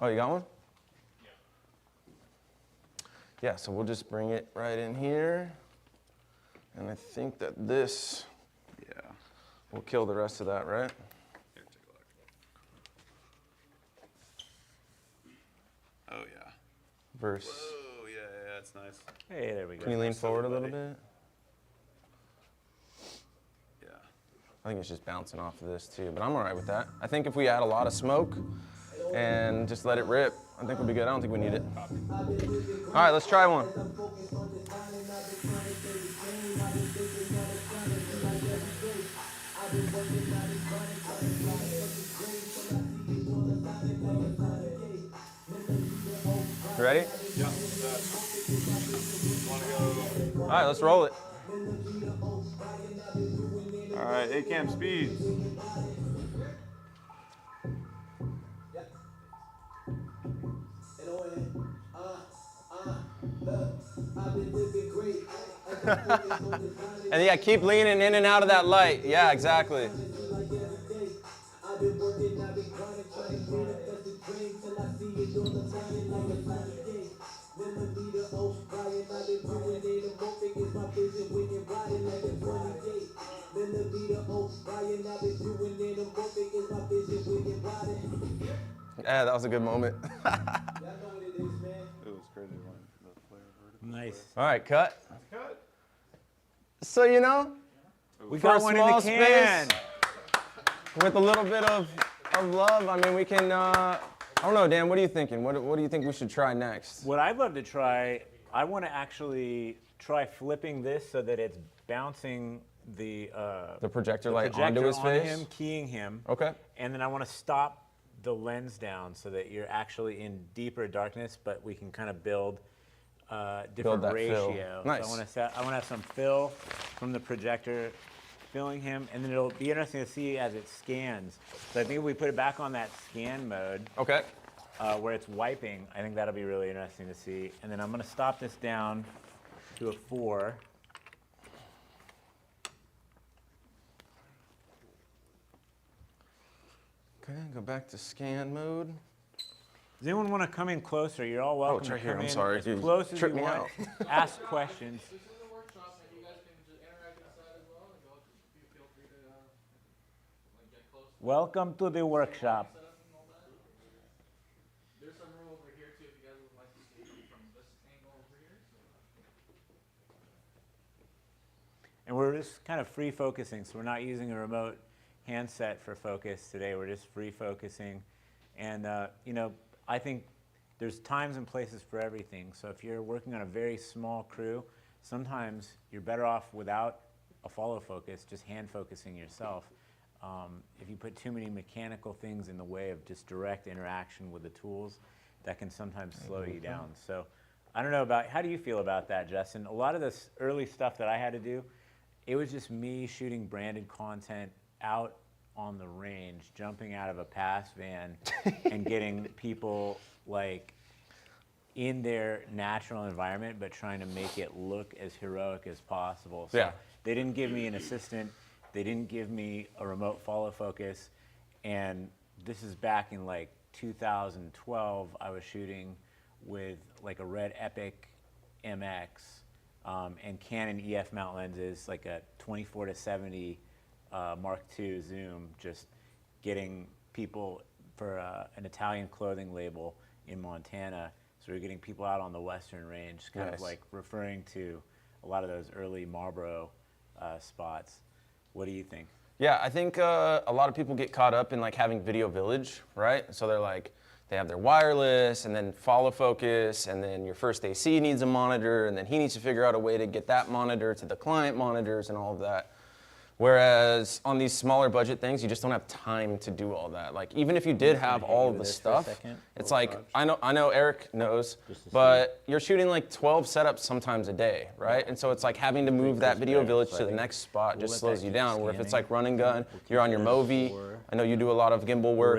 Oh, you got one? Yeah, so we'll just bring it right in here. And I think that this will kill the rest of that, right? Here, take a look. Oh, yeah. Verse. Oh, yeah, yeah, that's nice. Hey, there we go. Can you lean forward a little bit? Yeah. I think it's just bouncing off of this too, but I'm all right with that. I think if we add a lot of smoke and just let it rip, I think we'll be good. I don't think we need it. All right, let's try one. You ready? Yeah. Want to go? All right, let's roll it. All right, A-cam speeds. And yeah, keep leaning in and out of that light. Yeah, exactly. Yeah, that was a good moment. It was crazy. The flare Nice. All right, cut. Cut. So, you know, We for a got one in the small can. space, with a little bit of love, I mean, we can, I don't know, Dan, what are you thinking? What do you think we should try next? What I'd love to try, I want to actually try flipping this so that it's bouncing the Projector light projector onto his on face? him, keying him. Okay. And then I want to stop the lens down so that you're actually in deeper darkness, but we can kind of build different that fill. ratio. Nice. So I want to have some fill from the projector filling him, and then it'll be interesting to see as it scans. So I think if we put it back on that scan mode, Okay. where it's wiping, I think that'll be really interesting to see. And then I'm going to stop this down to a 4. Okay, go back to scan mode. Does anyone want to come in closer? You're all welcome it's to right come here. I'm in sorry, as dude. close as Tripped you me want. Ask questions. This is a workshop, and you guys can just interact inside as well, and go, feel free to like get close. Welcome to the workshop. Set up and all that. There's some room over here too, if you guys would like to see from this angle over here. And we're just kind of free focusing, so we're not using a remote handset for focus today. We're just free focusing. And, you know, I think there's times and places for everything. So if you're working on a very small crew, sometimes you're better off without a follow focus, just hand focusing yourself. If you put too many mechanical things in the way of just direct interaction with the tools, that can sometimes slow you down. So I don't know how do you feel about that, Justin? A lot of this early stuff that I had to do, it was just me shooting branded content out on the range, jumping out of a pass van and getting people like in their natural environment, but trying to make it look as heroic as possible. So Yeah. they didn't give me an assistant. They didn't give me a remote follow focus. And this is back in like 2012. I was shooting with like a Red Epic MX and Canon EF mount lenses, like a 24 to 70 Mark II zoom, just getting people for an Italian clothing label in Montana. So we're getting people out on the Western Range, kind of like referring to a lot of those early Marlboro spots. What do you think? Yeah, I think a lot of people get caught up in like having video village, right? So they're like, they have their wireless and then follow focus, and then your first AC needs a monitor, and then he needs to figure out a way to get that monitor to the client monitors and all of that. Whereas on these smaller budget things, you just don't have time to do all that. Like even if you did have all of the stuff, it's like, I know Eric knows, but you're shooting like 12 setups sometimes a day, right? And so it's like having to move that video village to the next spot just slows you down. Where if it's like run and gun, you're on your Movi. I know you do a lot of gimbal work,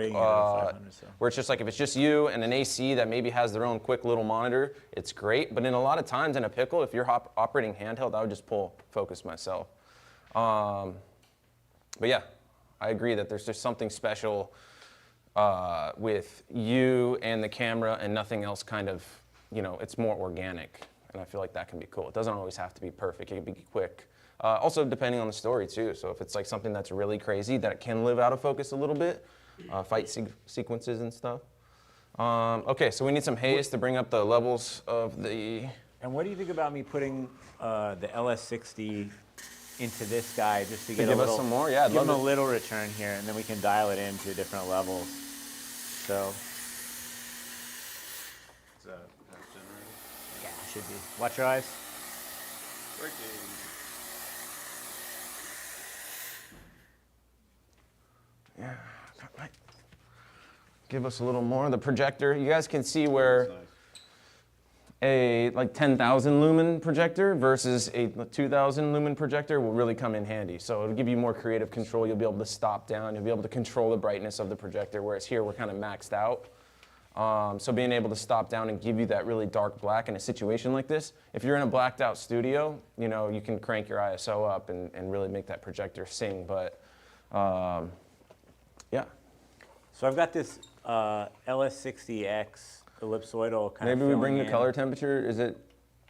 where it's just like if it's just you and an AC that maybe has their own quick little monitor, it's great. But in a lot of times in a pickle, if you're operating handheld, I would just pull focus myself. But yeah, I agree that there's just something special with you and the camera and nothing else kind of, you know, it's more organic. And I feel like that can be cool. It doesn't always have to be perfect. It can be quick. Also depending on the story too. So if it's like something that's really crazy that it can live out of focus a little bit, fight sequences and stuff. Okay, so we need some haze to bring up the levels of the... And what do you think about me putting the LS60 into this guy just to get give a us little, some more? Yeah, I'd give him a love it. little return here, and then we can dial it into different levels. So, Is that half generated? yeah, it should be. Watch your eyes. Breaking. Yeah, give us a little more. The projector, you guys can see where Nice. a like 10,000 lumen projector versus a 2,000 lumen projector will really come in handy. So it'll give you more creative control. You'll be able to stop down. You'll be able to control the brightness of the projector, whereas here we're kind of maxed out. So being able to stop down and give you that really dark black in a situation like this, if you're in a blacked out studio, you know, you can crank your ISO up and really make that projector sing. But yeah. So I've got this LS60X ellipsoidal kind of Maybe we bring filling the in. color temperature. Is it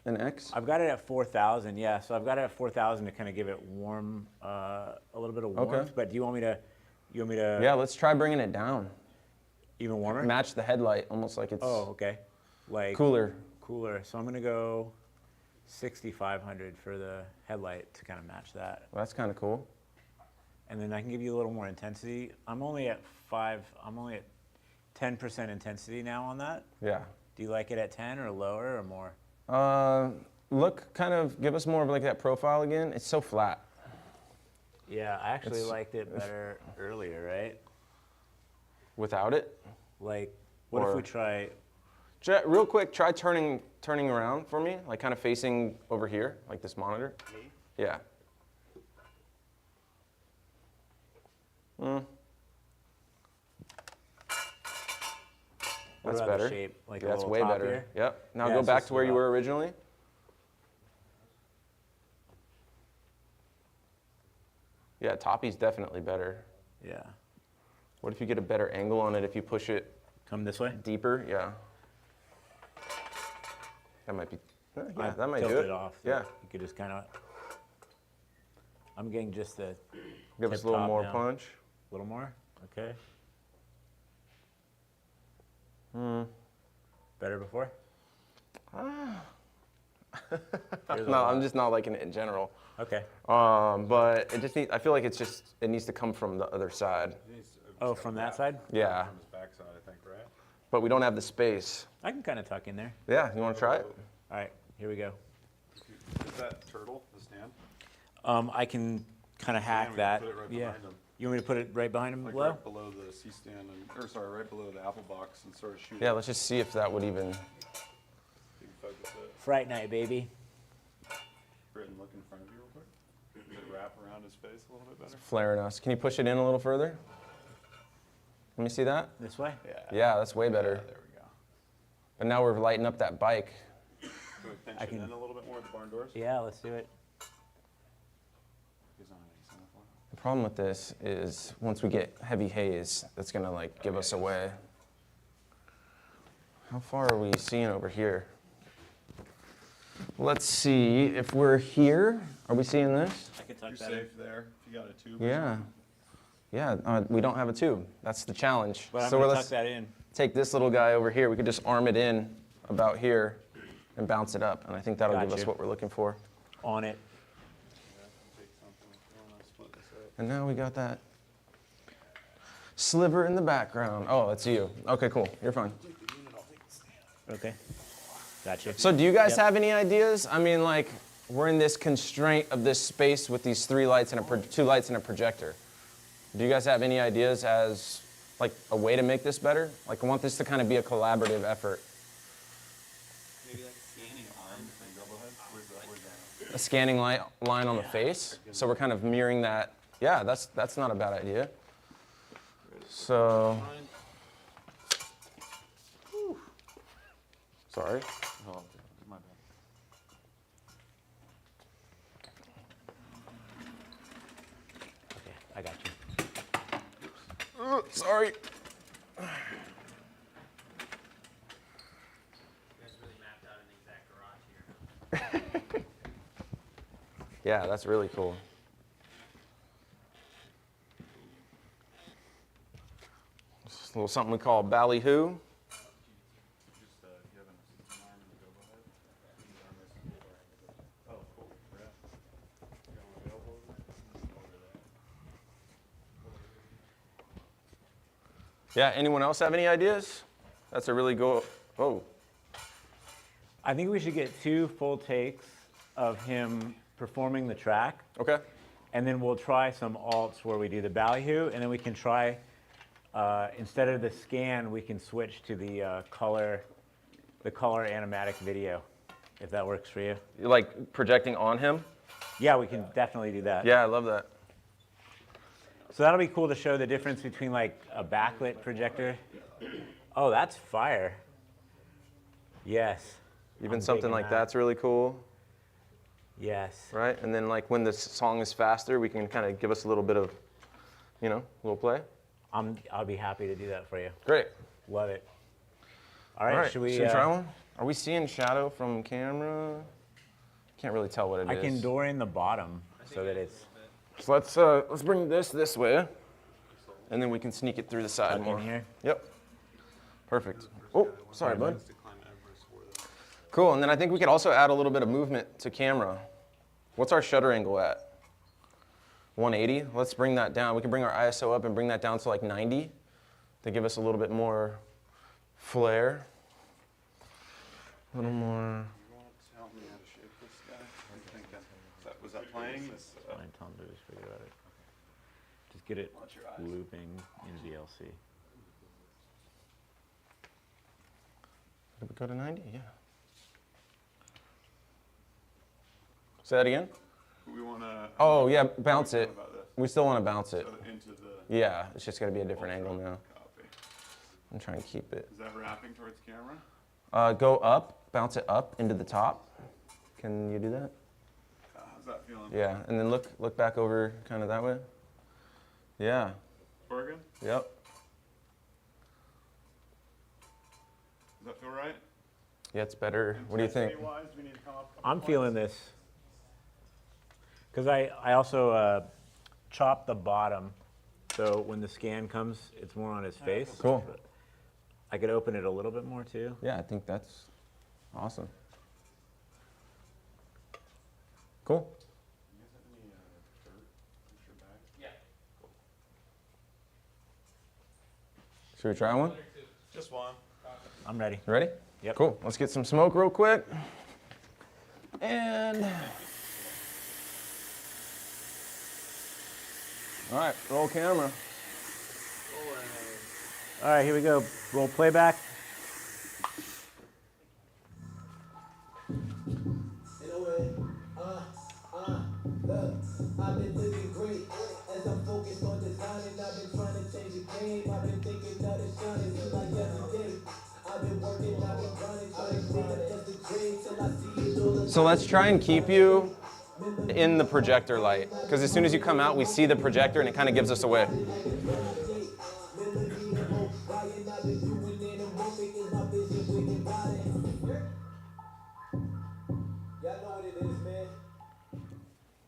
an X? I've got it at 4,000, yeah. So I've got it at 4,000 to kind of give it warm, a little bit of warmth. Okay. But do you want me to, Yeah, let's try bringing it down. even warmer? Match the headlight, almost like it's Oh, okay. Like cooler. Cooler. So I'm gonna go 6,500 for the headlight to kind of match that. Well, that's kind of cool. And then I can give you a little more intensity. I'm only at 10% intensity now on that. Yeah. Do you like it at 10 or lower or more? Look, kind of, give us more of like that profile again. It's so flat. Yeah, I actually liked it better earlier, right? Without it? Like, what if Or- we try, Real quick, try turning around for me, like kind of facing over here, like this monitor. Me? Yeah. what That's about better. the shape? Like Yeah, a that's little way top better. here? Yep. Now Yeah, go it's back just to where you about- were originally. Yeah, toppy's definitely better. Yeah. What if you get a better angle on it if you push it Come this way? deeper? Yeah. That might be, yeah, that might do Tilt it. it off. Yeah. You could just kind of, I'm getting just a Give us tip a little top more now. punch. little more. Okay. Better before? Here's a No, lot. I'm just not liking it in general. Okay. But it just I feel like it needs to come from the other side. Oh, from that side? Yeah. From his backside, I think, right? But we don't have the space. I can kind of tuck in there. Yeah, you want to try it? All right, here we go. Is that turtle, the stand? I can kind of hack we can that. put it right Yeah. behind him. You want me to put it right behind him Like below? right below the C-stand, right below the apple box and sort of shoot Yeah, it. let's just see if that would even. You can focus it. Fright night, baby. Britton, look in front of you real quick. Does it wrap around his face a little bit better? Flaring us. Can you push it in a little further? Let me see that. This way? Yeah, that's way better. There we go. But now we're lighting up that bike. Can we pinch I it can- in a little bit more at the barn doors? Yeah, let's do it. He's on it, he's on the floor. The problem with this is once we get heavy haze, that's gonna like give us away. How far are we seeing over here? Let's see if we're here. Are we seeing this? I can You're tuck that in. safe there if you got a tube. Yeah. Yeah, we don't have a tube. That's the challenge. But I'm So gonna let's tuck that in. take this little guy over here. We could just arm it in about here and bounce it up. And I think that'll give us Gotcha. what we're looking for. On it. Take something if you want to split this up. And now we got that sliver in the background. Oh, that's you. Okay, cool. You're fine. Okay. Gotcha. So do you guys Yep. have any ideas? I mean, like, we're in this constraint of this space with these 3 lights and two lights and a projector. Do you guys have any ideas as, like, a way to make this better? Like, I want this to kind of be a collaborative effort. Maybe like scanning arms and double head. Where's that? A scanning line on the face. So we're kind of mirroring that. Yeah, that's not a bad idea. So, sorry. Oh, my bad. Okay, I got you. Sorry. Yeah, that's really cool. Just a little something we call ballyhoo. Just you have an assistant arm and a double head. These arm is- Oh, cool. Yeah. You got one available over there? Yeah, anyone else have any ideas? That's a really go. Oh, I think we should get 2 full takes of him performing the track, okay. and then we'll try some alts where we do the ballyhoo, and then we can try, instead of the scan, we can switch to the color animatic video, if that works for you. You like projecting on him? Yeah, we can definitely do that. Yeah, I love that. So that'll be cool to show the difference between like a backlit projector. Oh, that's fire. Yes. Even I'm something digging like that. that's really cool, Yes. right? And then like when the song is faster, we can kind of give us a little bit of, a little play. I'll be happy to do that for you. Great. Love it. All right, should we try one? Are we seeing shadow from camera? Can't really tell what it is. I can door in the bottom so that it's So let's bring this way, and then we can sneak it through the side tuck more. in here. Yep. Perfect. Oh, sorry, bud. Cool, and then I think we could also add a little bit of movement to camera. What's our shutter angle at? 180? Let's bring that down. We can bring our ISO up and bring that down to like 90 to give us a little bit more flair. A little more. You want to tell me how to shape this guy? I think was that playing? This, Fine, Tom, to just figure out it. Just get it Watch your eyes. looping in VLC. Did we go to 90? Yeah. Say that again? we want to. Oh, yeah, bounce it. About this. We still want to bounce it. So into the Yeah, it's just got to be a different angle now. copy. I'm trying to keep it. Is that wrapping towards camera? Go up, bounce it up into the top. Can you do that? How's that feeling? Yeah, and then look back over kind of that way. Yeah, Bergen? yep. Does that feel right? Yeah, it's better. What do you think? Intensity-wise, we need to come up a couple I'm points? feeling this. Because I also chopped the bottom, so when the scan comes, it's more on his face. Cool. But I could open it a little bit more too. Yeah, I think that's awesome. Cool. You guys have any dirt in your bag? Yeah. Should we try one? Just one. I'm ready. You ready? Yep. Cool. Let's get some smoke real quick. And all right, roll camera. All right, here we go. Roll playback. Look, I've been living great as I'm focused on designing. I've been trying to change the game. I've been thinking that it's shining. Seems like every day. I've been working, I've been grinding, trying to manifest the dream till I see it all. So let's try and keep you in the projector light, because as soon as you come out, we see the projector and it kind of gives us away. Melody and hope, lying, I've been doing anamorphic is my vision when you body. Y'all know what it is, man.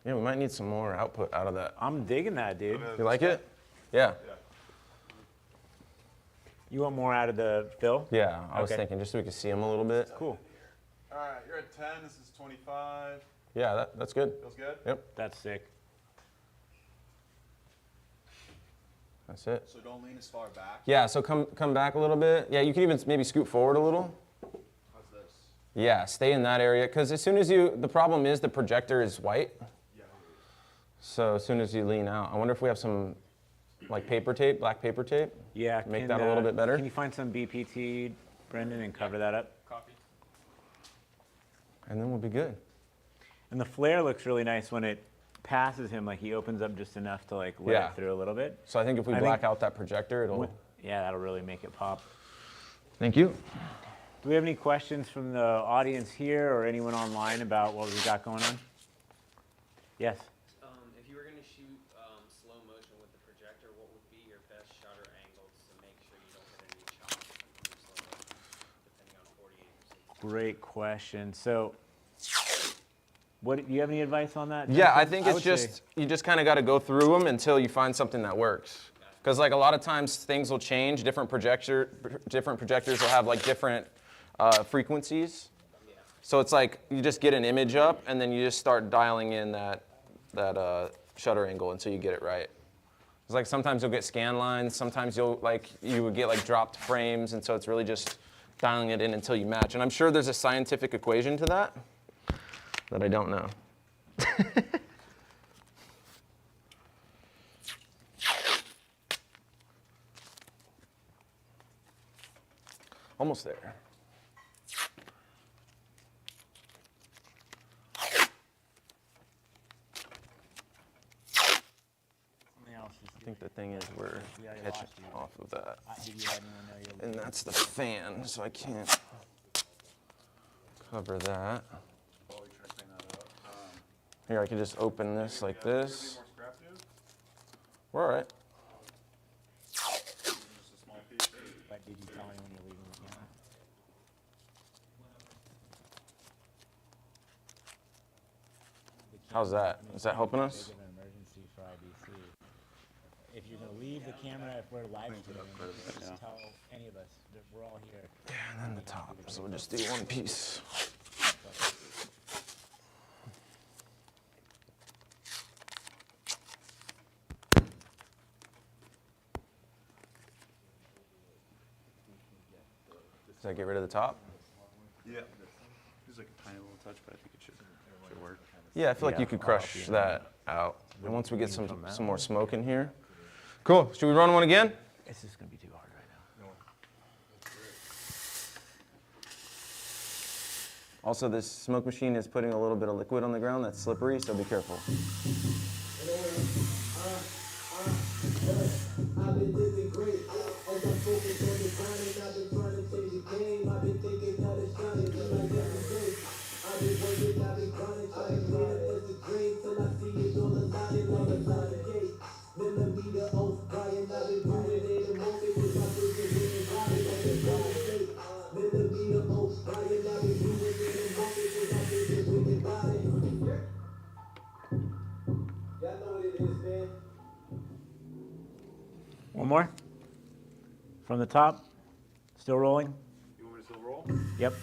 Yeah, we might need some more output out of that. I'm digging that, dude. You like it? Yeah. You want more out of the fill? Yeah, I was Okay. thinking just so we could see them a little bit. Cool. All right, you're at 10. This is 25. Yeah, that's good. Feels good? Yep, That's sick. that's it. So don't lean as far back. Yeah, so come back a little bit. Yeah, you can even maybe scoot forward a little. How's this? Yeah, stay in that area, because as soon as the problem is the projector is white. Yeah. So as soon as you lean out, I wonder if we have some like paper tape, black paper tape. Yeah. Make that a little bit better. Can you find some BPT, Brendan, and cover that up? Copy. And then we'll be good. And the flare looks really nice when it passes him, like he opens up just enough to like let Yeah. it through a little bit. So I think if we I black think- out that projector, it'll. Yeah, that'll really make it pop. Thank you. Do we have any questions from the audience here or anyone online about what we got going on? Yes. If you were going to shoot slow motion with the projector, what would be your best shutter angles to make sure you don't hit any chops in your slow motion, depending on 48 or 60? Great question. So, what do you have any advice on that? Yeah, I Justin? think would it's say- just, you just kind of got to go through them until you find something that works. Because like a lot of times things will change, different projectors will have like different frequencies. So it's like you just get an image up and then you just start dialing in that shutter angle until you get it right. It's like sometimes you'll get scan lines, sometimes you would get like dropped frames, and so it's really just dialing it in until you match. And I'm sure there's a scientific equation to that I don't know. Almost there. I think the thing is we're catching off of that. And that's the fan, so I can't cover that. While we try to clean that up. Here, I can just open this like Any this. more scrap, dude? We're all right. Just a small piece. But did you tell me when you're leaving the camera? How's that? Is that helping us? Big of an emergency for IBC. If you're gonna leave the camera, if we're live streaming, just tell any of us that we're all here. And then the top, so we'll just do one piece. Does that get rid of the top? Yeah. There's like a tiny little touch, but I think it should work. Yeah, I feel like Yeah, you could I'll crush help you. that out. And once we get some more smoke in here. Cool, should we run one again? It's just gonna be too hard right now. Also, this smoke machine is putting a little bit of liquid on the ground that's slippery, so be careful. I've been living great as I focus on designing. I've been trying to change the game. I've been thinking how to shine it just like every day. I've been working, I've been grinding, trying to manifest the dream till I see it all aligning like a Lion Gate. Millimeter off, Brian, I've been doing it in the moment with my vision when it's riding like a Lion Gate. Millimeter off, Brian, I've been doing it in the moment with my vision when it's riding. Y'all know what it is, man. One more? From the top? Still rolling? You want me to still roll? Yep.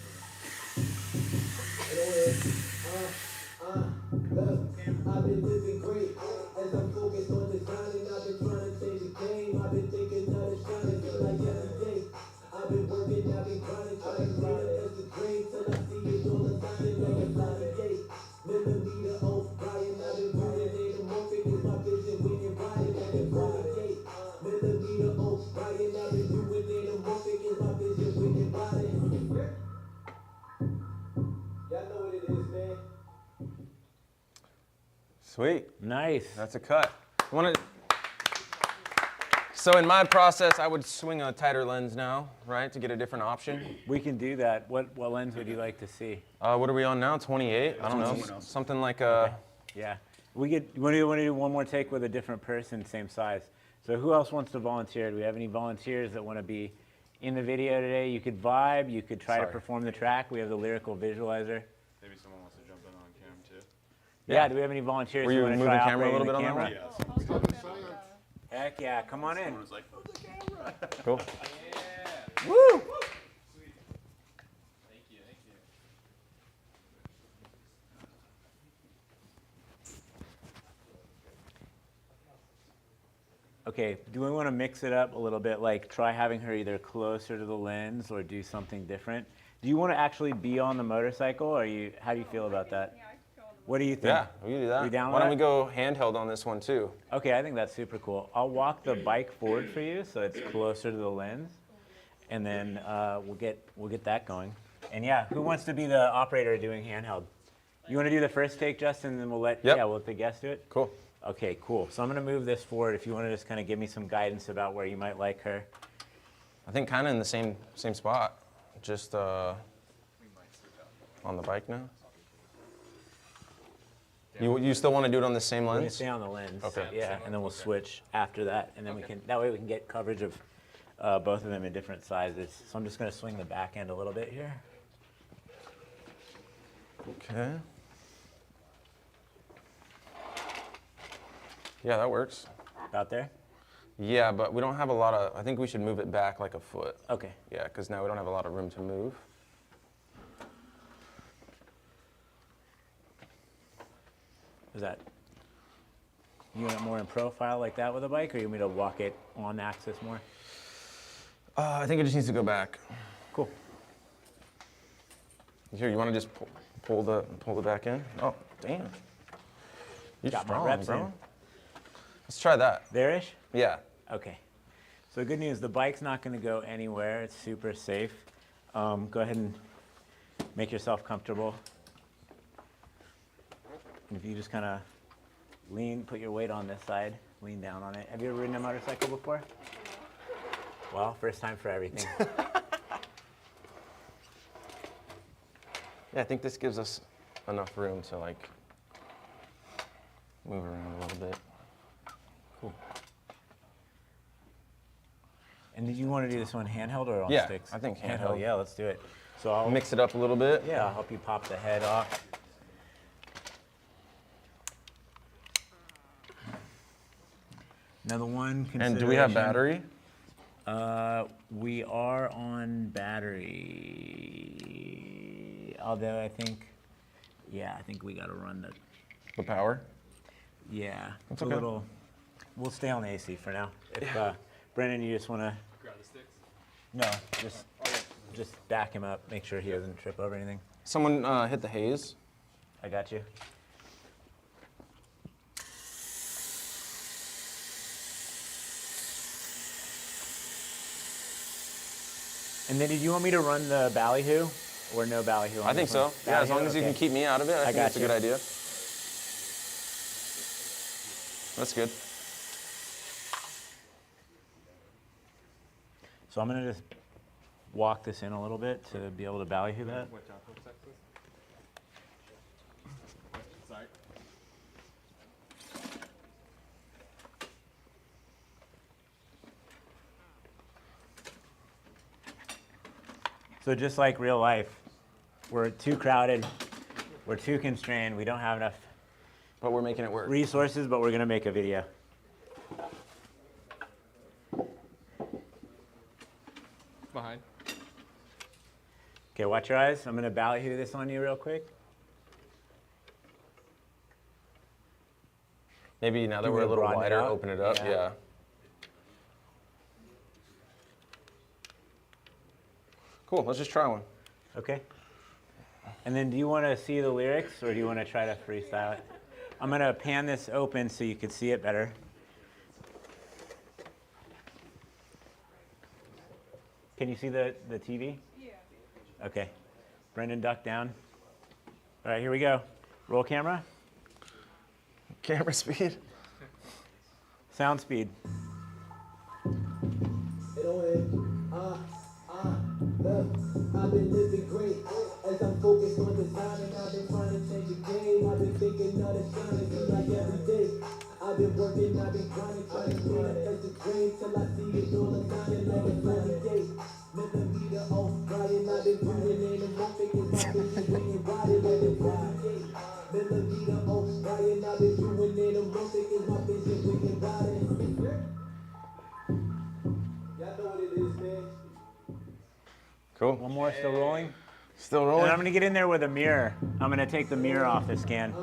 I've been living great as I'm focused on designing. I've been trying to change the game. I've been thinking how to shine it just like every day. I've been working, I've been grinding, trying to manifest the dream till I see it all aligning like a Lion Gate. Millimeter off, Brian, I've been doing it anamorphic is my vision when you're riding like a Lion Gate. Millimeter off, Brian, I've been doing it anamorphic is my vision when you're riding. Y'all know what it is, man. Sweet. Nice. That's a cut. So in my process, I would swing a tighter lens now, right, to get a different option. We can do that. What lens would you like to see? What are we on now? 28? I don't know. Something like a. Yeah. We get. You want to do one more take with a different person, same size. So who else wants to volunteer? Do we have any volunteers that want to be in the video today. You could vibe, you could try to Sorry. perform the track. We have the lyrical visualizer. Maybe someone wants to jump in on cam too. Yeah, do we have any volunteers Were who you want to moving try the camera a operating little the bit on that camera? one? Yeah. Heck yeah, come on in. Someone was like, move the camera. Cool. Woo! Thank you, thank you. Okay, do we want to mix it up a little bit? Like try having her either closer to the lens or do something different? Do you want to actually be on the motorcycle, or how do you feel about that? What do you think? Yeah, we can do that. We down Why with don't we that? go handheld on this one too? Okay, I think that's super cool. I'll walk the bike forward for you so it's closer to the lens, and then we'll get that going. And yeah, who wants to be the operator doing handheld? You want to do the first take, Justin, and then we'll let the guest do it? Cool. Okay, cool. So I'm going to move this forward. If you want to just kind of give me some guidance about where you might like her. I think kind of in the same spot, just on the bike now. You still want to do it on the same We're going to lens? stay on the lens. Okay. Yeah, and then we'll switch after that, and then that way we can get coverage of both of them in different sizes. So I'm just going to swing the back end a little bit here. Okay. Yeah, that works. About there? Yeah, but we don't have a lot of, I think we should move it back like a foot. Okay. Yeah, because now we don't have a lot of room to move. Is that, you want it more in profile like that with a bike, or you want me to walk it on axis more? I think it just needs to go back. Cool. Here, you want to just pull the back in? Oh, damn. You're Got my strong, reps bro. in. Let's try that. There-ish? Yeah. Okay. So good news, the bike's not going to go anywhere. It's super safe. Go ahead and make yourself comfortable. And if you just kind of put your weight on this side, lean down on it. Have you ever ridden a motorcycle before? Well, first time for everything. Yeah, I think this gives us enough room to like move around a little bit. Cool. And did you want to do this one handheld or on Yeah, sticks? I think handheld. Yeah, let's do it. So I'll Mix it up a little bit. Yeah, I'll help you pop the head off. Another one. And do we have battery? We are on battery. Although I think we got to run The power? Yeah, That's it's a okay. little. We'll stay on AC for now. If Brendan, you just want to. Grab the sticks. No, just back him up. Make sure he doesn't trip over anything. Someone hit the haze. I got you. And then did you want me to run the ballyhoo or no ballyhoo? on I think this one? so. Yeah, as long Ballyhoo? as you can Okay. keep me out of it, I think got that's a you. good idea. That's good. So I'm gonna just walk this in a little bit to be able to ballyhoo that. Watch out for Texas. Sorry. So just like real life, we're too crowded, we're too constrained, we don't have enough But we're making it work. resources, but we're gonna make a video. Behind. Okay, watch your eyes. I'm gonna ballyhoo this on you real quick. Maybe now that You we're a wanna little broaden it wider, out? open it up. Yeah. Yeah. Cool. Let's just try one. Okay. And then do you want to see the lyrics or do you want to try to freestyle it? I'm going to pan this open so you can see it better. Can you see the TV? Yeah. Okay. Brendan, duck down. All right, here we go. Roll camera. Camera speed. Sound speed. I've been living great as I'm focused on designing. I've been trying to change the game. I've been thinking of the shining through like every day. I've been working, I've been grinding, trying to manifest the dream till I see it all shining like a 40 day. been doing anamorphic is my vision when you ride it like a ride. Millimeter, oh, Ryan, I've been doing anamorphic is my vision when you ride it. Y'all know what it is, man. Cool. One more, still rolling. Still And rolling? I'm gonna get in there with a mirror. I'm gonna take the mirror off the scan.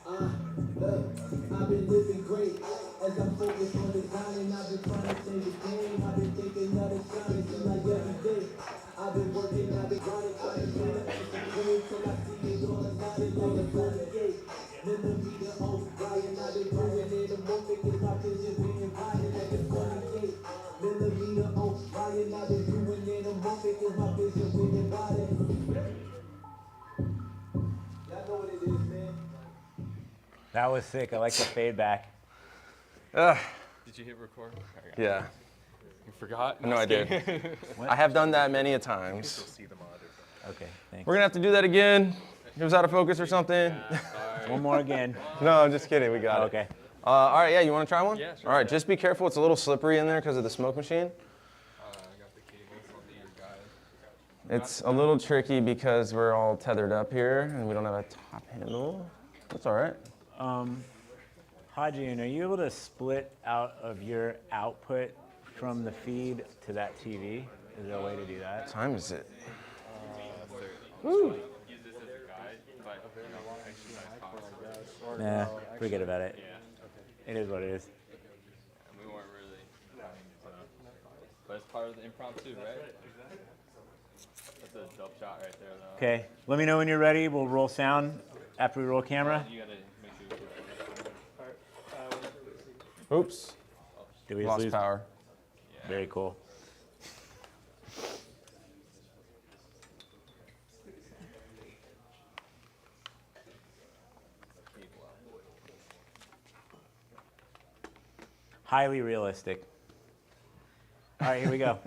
I've been living great as I'm focused on designing. I've been trying to change the game. I've been thinking of the shine. It seems like every day. I've been working, I've been grinding, trying to manifest the dream till I see it all aligned like a 48. Millimeter, oh, Ryan, I've been doing anamorphic is my vision being riding like a 48. Millimeter, oh, Ryan, I've been doing anamorphic is my vision being riding. Y'all know what it is, man. That was sick. I like the fade back. Ugh. Did you hit record? Yeah. You forgot? No, I did. I have done that many a times. Okay, thanks. We're gonna have to do that again. It was out of focus or something. One more again. No, I'm just kidding. We got it. Okay. All right, yeah, you want to try one? Yeah, sure. All right, just be careful. It's a little slippery in there because of the smoke machine. I got the cables on the end, guys. It's a little tricky because we're all tethered up here and we don't have a top handle. That's all right. Hajian, are you able to split out of your output from the feed to that TV? Is there a way to do that? What time is it? Use this as a guide, but actually Nah, forget about it. It is what it is. we weren't really planning, so. But it's part of the impromptu, right? That's a dope shot right there, though. Okay, let me know when you're ready. We'll roll sound after we roll camera. You gotta make sure you Oops. Did we just Lost lose power. Very cool. Highly realistic. All right, here we go.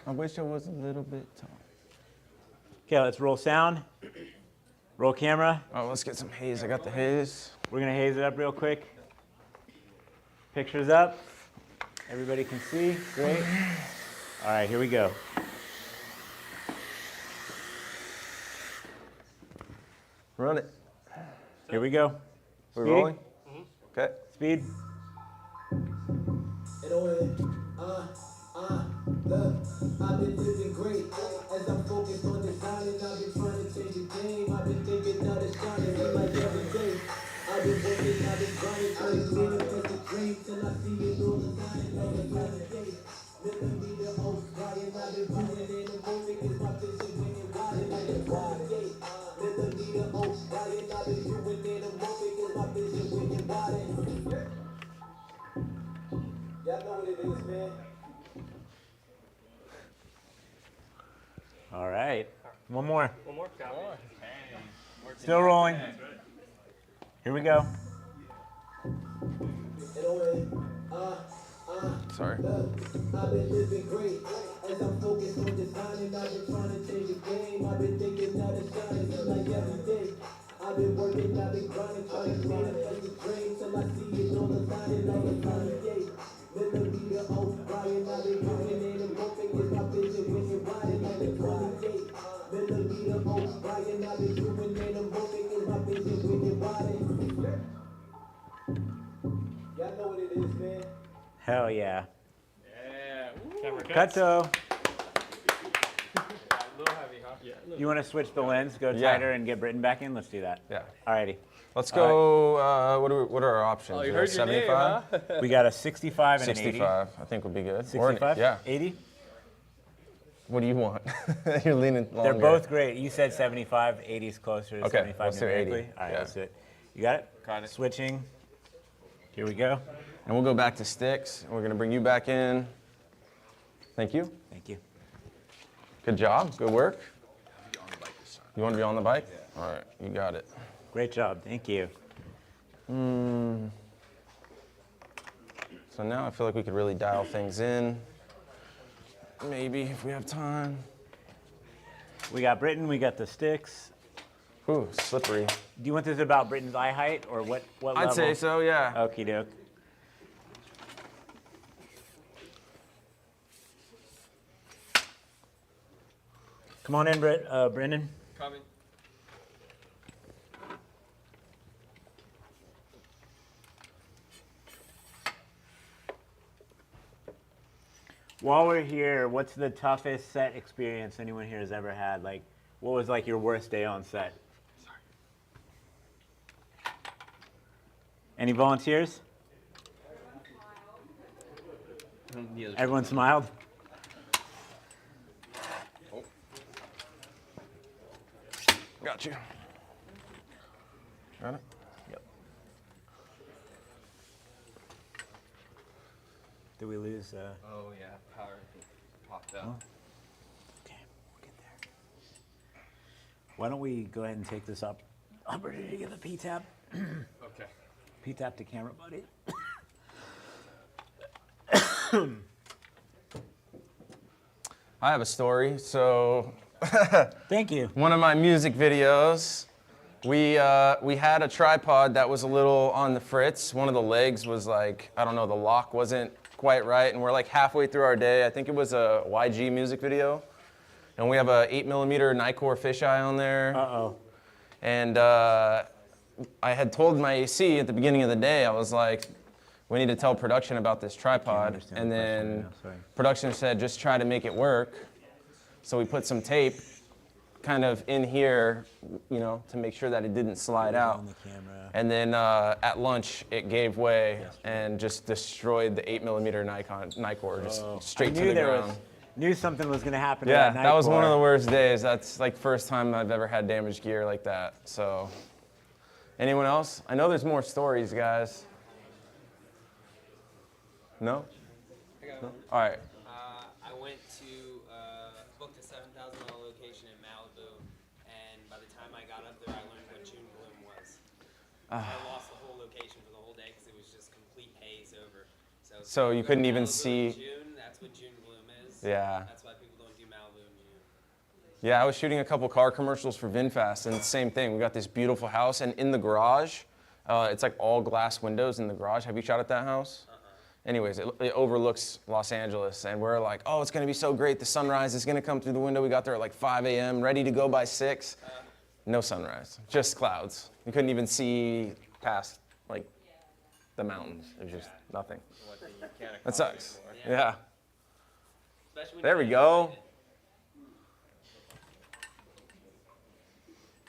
I wish I was a little bit tall. Okay, let's roll sound. Roll camera. Oh, let's get some haze. I got the haze. We're gonna haze it up real quick. Pictures up. Everybody can see. Great. All right, here we go. Run it. Here we go. We're Speed. rolling? Okay. Speed. Look, I've been living great as I'm focused on designing. I've been trying to change the game. I've been thinking of the shining in like every day. I've been working, I've been grinding, trying to manifest the dream till I see it all aligned like a 48. Millimeter, oh, Ryan, I've been doing anamorphic is my vision when you're riding like a 48. Millimeter, oh, Ryan, I've been doing anamorphic is my vision when you're riding. Y'all know what it is, man. All right. One more. One more. Still rolling. Here we go. Sorry. I've been living great as I'm focused on designing. I've been trying to change the game. I've been thinking of the shining just like every day. I've been working, I've been grinding, trying to manifest the dream till I see it all aligning like a 48. Millimeter, oh, Ryan, I've been doing anamorphic is my vision when you're riding like a 28. Millimeter, oh, Ryan, I've been doing anamorphic is my vision when you're riding. Y'all know what it is, man. Hell yeah. Yeah. Cutso. A little heavy, huh? Yeah. You want to switch the lens, go Yeah. tighter, and get Britton back in? Let's do that. Yeah. Alrighty. Let's go. What are our options? Oh, you We heard have your name, 75? huh? We got a 65 and an 80. 65, I think would be good. Or an- 65? Yeah. 80? What do you want? You're leaning longer. They're both great. You said 75, 80 is closer to Okay, 75 let's do 80. numerically. All right, Yeah. let's do it. You got it? Got it. Switching. Here we go. And we'll go back to sticks. And we're going to bring you back in. Thank you. Thank you. Good job. Good work. You want to be on the bike? Yeah. All right. You got it. Great job. Thank you. So now I feel like we could really dial things in. Maybe if we have time. We got Britton. We got the sticks. Ooh, slippery. Do you want this about Britton's eye height or what level? I'd say so, yeah. Okie doke. Come on in, Brendan. Coming. While we're here, what's the toughest set experience anyone here has ever had? Like, what was like your worst day on set? Any volunteers? Everyone smiled? Got you. Got it? Yep. Did we lose? Oh yeah, power popped out. Okay, we'll get there. Why don't we go ahead and take this opportunity to give a P-tap? Okay. P-tap to camera, buddy. I have a story. So Thank you. one of my music videos, we had a tripod that was a little on the fritz. One of the legs was like, I don't know, the lock wasn't quite right, and we're like halfway through our day. I think it was a YG music video, and we have a 8mm Nikkor fisheye on there. Uh-oh. And I had told my AC at the beginning of the day, I was like, we need to tell production about this tripod. understand And the question then right now, sorry. production said, just try to make it work. So we put some tape kind of in here, you know, to make sure that it didn't slide out. On the camera. And then at lunch, it gave way and just destroyed the 8mm Nikkor, just straight to the ground. Knew something was going to happen. To Yeah, that that was one of the Nikkor. worst days. That's like first time I've ever had damaged gear like that. So, anyone else? I know there's more stories, guys. No? No? All right. I went to booked a $7,000 location in Malibu, and by the time I got up there, I learned what June gloom was. I lost the whole location for the whole day because it was just complete haze over. So you couldn't even Malibu in see. June, that's what June gloom is. Yeah. That's why people don't do Malibu in June. Yeah, I was shooting a couple car commercials for VinFast, and same thing. We got this beautiful house, and in the garage, it's like all glass windows in the garage. Have you shot at that house? Anyways, it overlooks Los Angeles, and we're like, oh, it's gonna be so great. The sunrise is gonna come through the window. We got there at like 5 a.m., ready to go by 6. No sunrise, just clouds. You couldn't even see past like the mountains. It was just nothing. That sucks. Yeah. Especially when There you we can't go. find it.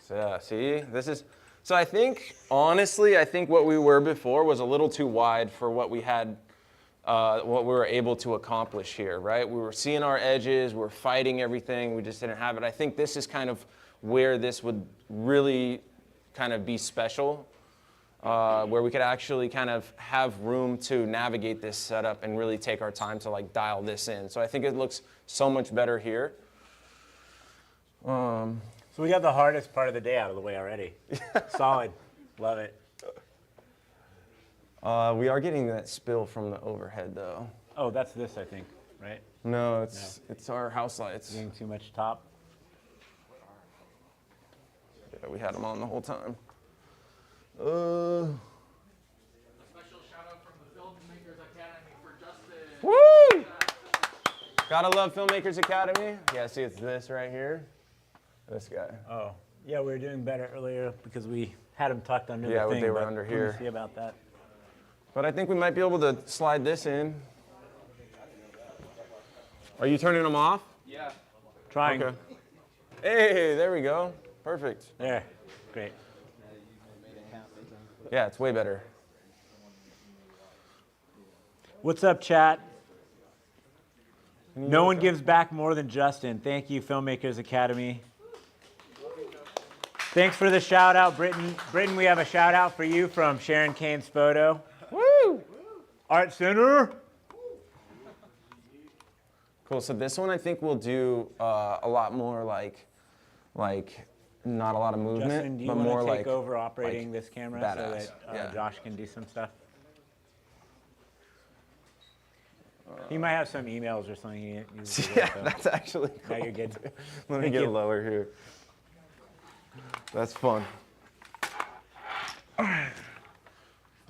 So yeah, see, this is, so I think, honestly, I think what we were before was a little too wide for what we had, what we were able to accomplish here, right? We were seeing our edges, we were fighting everything, we just didn't have it. I think this is kind of where this would really kind of be special, where we could actually kind of have room to navigate this setup and really take our time to like dial this in. So I think it looks so much better here. So we got the hardest part of the day out of the way already. Solid. Love it. We are getting that spill from the overhead though. Oh, that's this, I think, right? No, it's our house lights. Getting too much top. Yeah, we had them on the whole time. A special shout out from the Filmmakers Academy for Justin. Woo! Gotta love Filmmakers Academy. Yeah, see, it's this right here. This guy. Oh, yeah, we were doing better earlier because we had them tucked under Yeah, the thing. they were but under let me here. See about that. But I think we might be able to slide this in. Are you turning them off? Yeah. Trying. Okay. Hey, there we go. Perfect. There. Great. Yeah, it's way better. What's up, chat? No one gives back more than Justin. Thank you, Filmmakers Academy. Thanks for the shout out, Britton. Britton, we have a shout out for you from Sharon Kane's photo. Woo! Art Center. Cool. So this one I think we'll do a lot more like not a lot of movement, Justin, do you but want more to take like over operating this camera so badass. that Yeah. Josh can do some stuff? He might have some emails or something. He needs to do, yeah, so that's actually now cool. you're good. Let me Thank get you. lower here. That's fun. All right.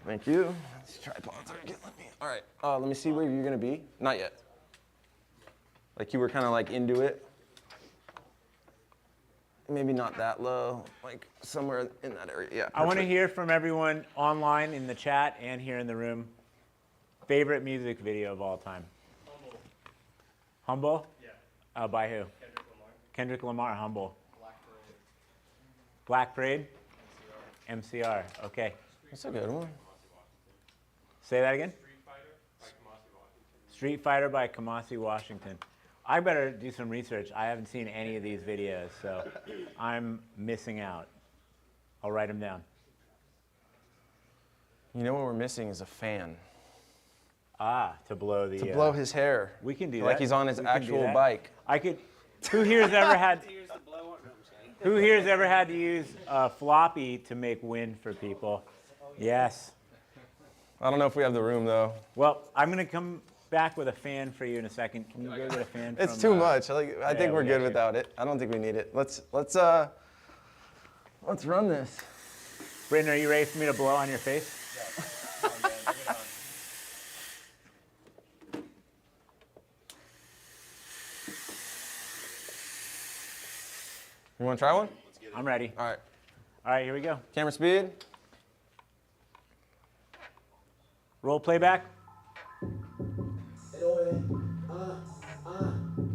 Thank you. These tripods are getting me. All right. Let me see where you're gonna be. Not yet. Like you were kind of like into it. maybe not that low, like somewhere in that area. Yeah. I want to perfect. hear from everyone online in the chat and here in the room. Favorite music video of all time? Humble. Humble? Yeah. By who? Kendrick Lamar. Kendrick Lamar, Humble. Black Parade. Black Parade? MCR. Okay. That's a good one. Say that again? Street Fighter by Kamasi Washington. Street Fighter by Kamasi Washington. I better do some research. I haven't seen any of these videos, so I'm missing out. I'll write them down. You know what we're missing is a fan Ah, to blow the... to blow his hair. We can do like that. he's on his We can do actual that. bike. I could... Who here's ever had... Here's the blow on. No, I'm just kidding. Who here's ever had to use a floppy to make wind for people? Yes. I don't know if we have the room though. Well, I'm going to come back with a fan for you in a second. Can you go get a fan It's from, too much. I think we're we good got you. without it. I don't think we need it. Let's run this. Britton, are you ready for me to blow on your face? You want to try one? I'm ready. All right. All right, here we go. Camera speed. Roll playback.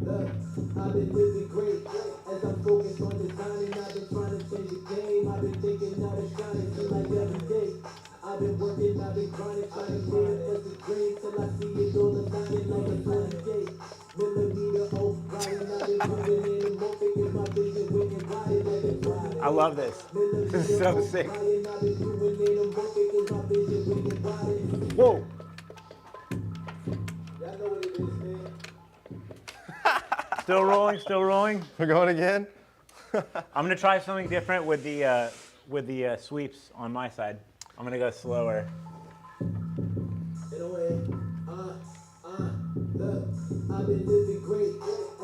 Look, I've been living great as I'm focused on designing. I've been trying to change the game. I've been thinking out of shining, feel like every day. I've been working, I've been grinding, trying to manifest the dream till I see it all aligning like a 28 millimeter oak riding. I've been moving in Anamorphic is my vision, winning riding like a ride. I love this. This is so sick. I've been moving in Anamorphic is my vision, winning riding. Whoa. Y'all know what it is, man. Still rolling, still rolling. We're going again. I'm going to try something different with the sweeps on my side. I'm going to go slower. Look, I've been living great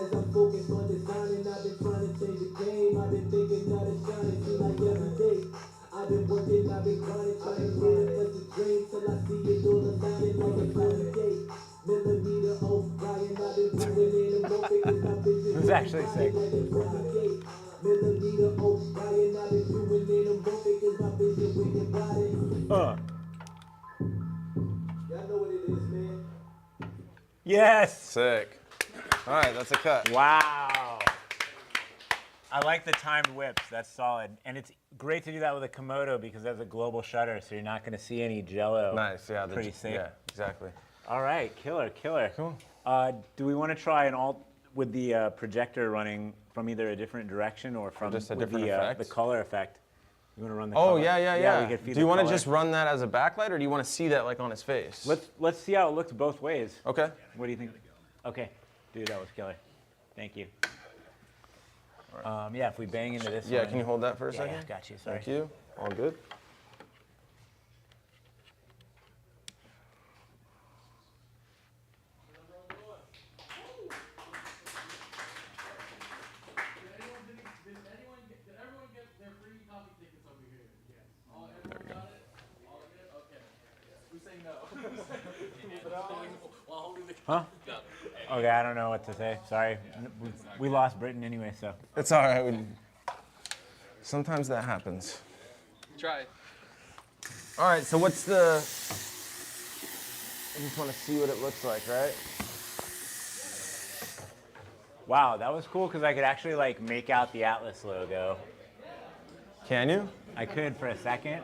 as I'm focused on designing. I've been trying to change the game. I've been thinking out of shining, feel like every day. I've been working, I've been grinding, trying to manifest the dream till I see it all aligning like a 28 millimeter oak riding. I've been moving in Anamorphic is my vision. This is actually sick. Millimeter oak riding. I've been moving in Anamorphic is my vision, winning riding. Y'all know what it is, man. Yes. Sick. All right, that's a cut. Wow. I like the timed whips. That's solid. And it's great to do that with a Komodo because that's a global shutter, so you're not going to see any jello. Nice. Yeah. Pretty sick. Yeah. Exactly. All right, killer. Cool. Do we want to try an alt with the projector running from either a different direction or from Just a with different effect? the color effect? You want to run the Oh color? yeah. We could feed Do you the want to color. just run that as a backlight, or do you want to see that like on his face? Let's see how it looks both ways. Okay. What do you think? Okay, dude, that was killer. Thank you. Yeah, if we bang into this Yeah. one. Can you hold that for a Yeah, second? yeah, got you. Sorry. Thank you. All good. Did everyone get their free coffee tickets over here? Yes. Everyone got it? All good? Okay. Who's saying no? While holding the Huh? Okay, I don't know what to say. Sorry. We lost Britain anyway, so. It's all right. Sometimes that happens. Try. All right. So what's the? I just want to see what it looks like, right? Wow, that was cool because I could actually like make out the Atlas logo. Can you? I could for a second.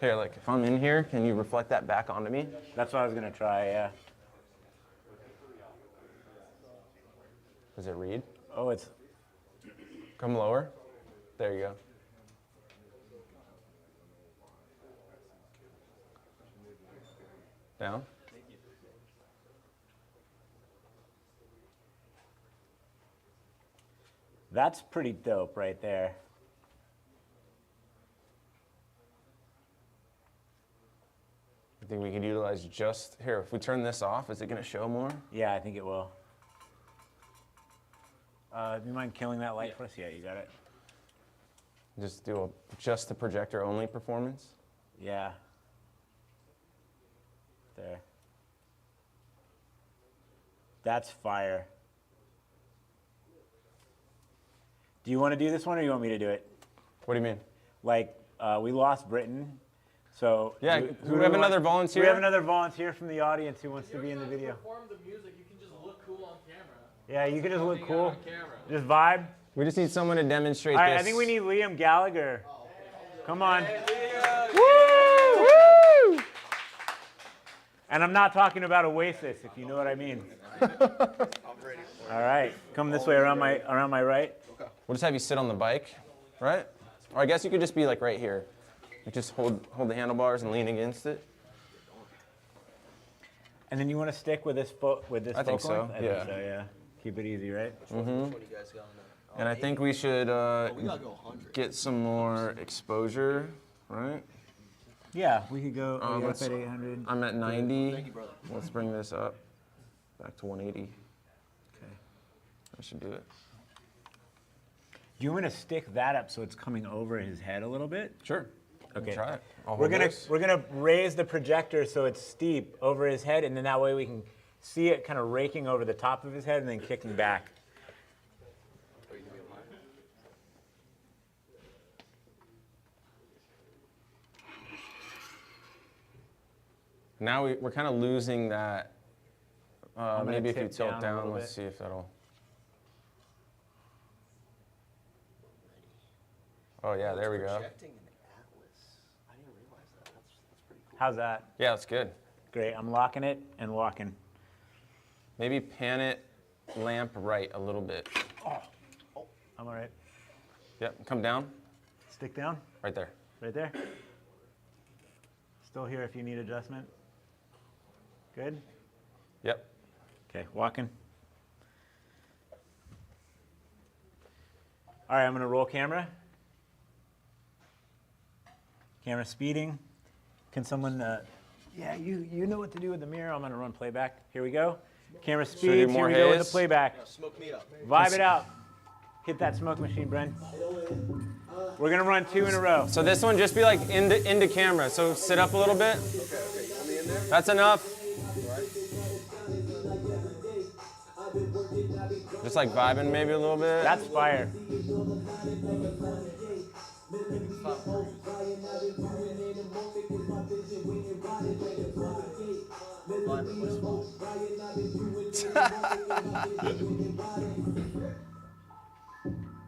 Here, like if I'm in here, can you reflect that back onto me? That's what I was gonna try, yeah. Does it read? Oh, it's, Come lower. There you go. Down. that's pretty dope right there. I think we could utilize just here. If we turn this off, is it going to show more? Yeah, I think it will. Do you mind killing that light for us? Yeah, you got it. Just do just the projector only performance. Yeah. There. That's fire. Do you want to do this one or you want me to do it? What do you mean? Like, we lost Britain, so. Yeah, who we do have want- another volunteer? We have another volunteer from the audience who wants to be in the video. Perform the music, you can just look cool on camera. Yeah, you can just look cool. On camera. Just vibe. We just need someone to demonstrate All right, this. I think we need Liam Gallagher. Come on. Woo! Woo! And I'm not talking about Oasis, if you know what I mean. All right, come this way around my right. We'll just have you sit on the bike, right? Or I guess you could just be like right here. Like just hold the handlebars and lean against it. And then you want to stick with this I think so, length? I yeah. think so, yeah. Keep it easy, right? And I think we should get some more exposure, right? Yeah, we could go up let's- at 800. I'm at 90. Let's bring this up back to 180. Okay. I should do it. Do you want to stick that up so it's coming over his head a little bit? Sure. Okay. Try it. I'll We're hold gonna this. we're gonna raise the projector so it's steep over his head, and then that way we can see it kind of raking over the top of his head and then kicking back. Now we're kind of losing that. gonna Maybe if you tip tilt down a down, little let's bit. see if that'll. Oh yeah, there we go. How's that? Yeah, that's good. Great. I'm locking it and walking. Maybe pan it lamp right a little bit. I'm all right. Yep, come down. Stick down. Right there. Right there. Still here if you need adjustment. Good. Yep. Okay, walking. All right, I'm gonna roll camera. Camera speeding. Can someone, yeah, you know what to do with the mirror. I'm gonna run playback. Here we go. Camera we do speeds, here more we go with the haze? playback. Smoke me up. Vibe it out. Hit that smoke machine, Bren. We're gonna run 2 in a row. So this one, just be like into camera. So sit up a little bit. Okay, you want me in there? That's enough. Just like vibing maybe a little bit. That's fire.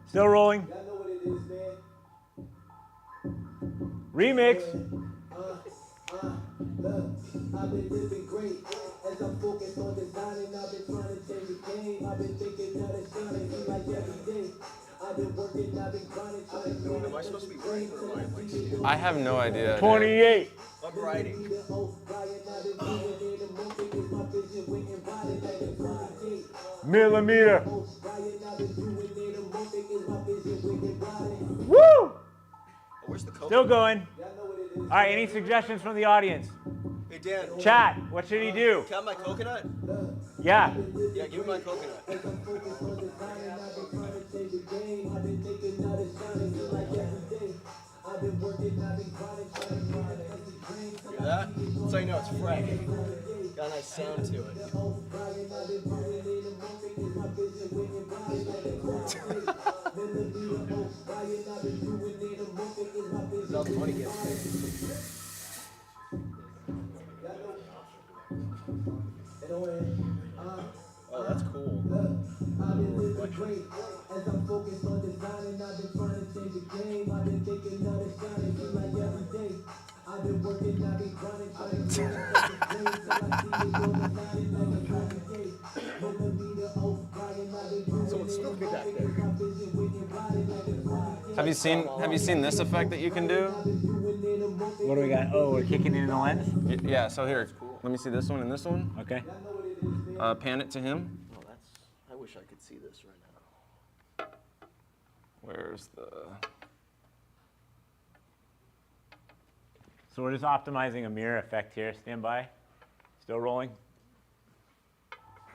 Still rolling. Remix. I've been living great as I'm focused on designing. I've been trying to change the game. I've been thinking that it's shining like every day. I've been working, I've been grinding, trying to grow. Am I supposed to be writing or am I like standing? I have no idea. dude. 28. I'm writing. Millimeter. Woo! Oh, where's the coke? Still going. All right, any suggestions from the audience? Hey Dan, Chat, what should he do? can I have my coconut? Yeah. Yeah, give me my coconut. Hear that? So you know it's fresh. Got a nice sound to it. This is how the money gets made. Oh, that's cool. I've been living great as I'm focused on designing. I've been trying to change the game. I've been thinking that it's shining seems like every day. I've been working, I've been grinding, trying to get the dream till I see it go designing like a every day. Millimeter, oh, crying, I've been doing Someone smoke me back there. my vision when you're riding like a fly. Have you seen this effect that you can do? What do we got? Oh, we're kicking in the lens? Yeah. So here, let me see this one and this one. Okay. Pan it to him. Oh, that's. I wish I could see this right now. Where's the? So we're just optimizing a mirror effect here. Stand by. Still rolling.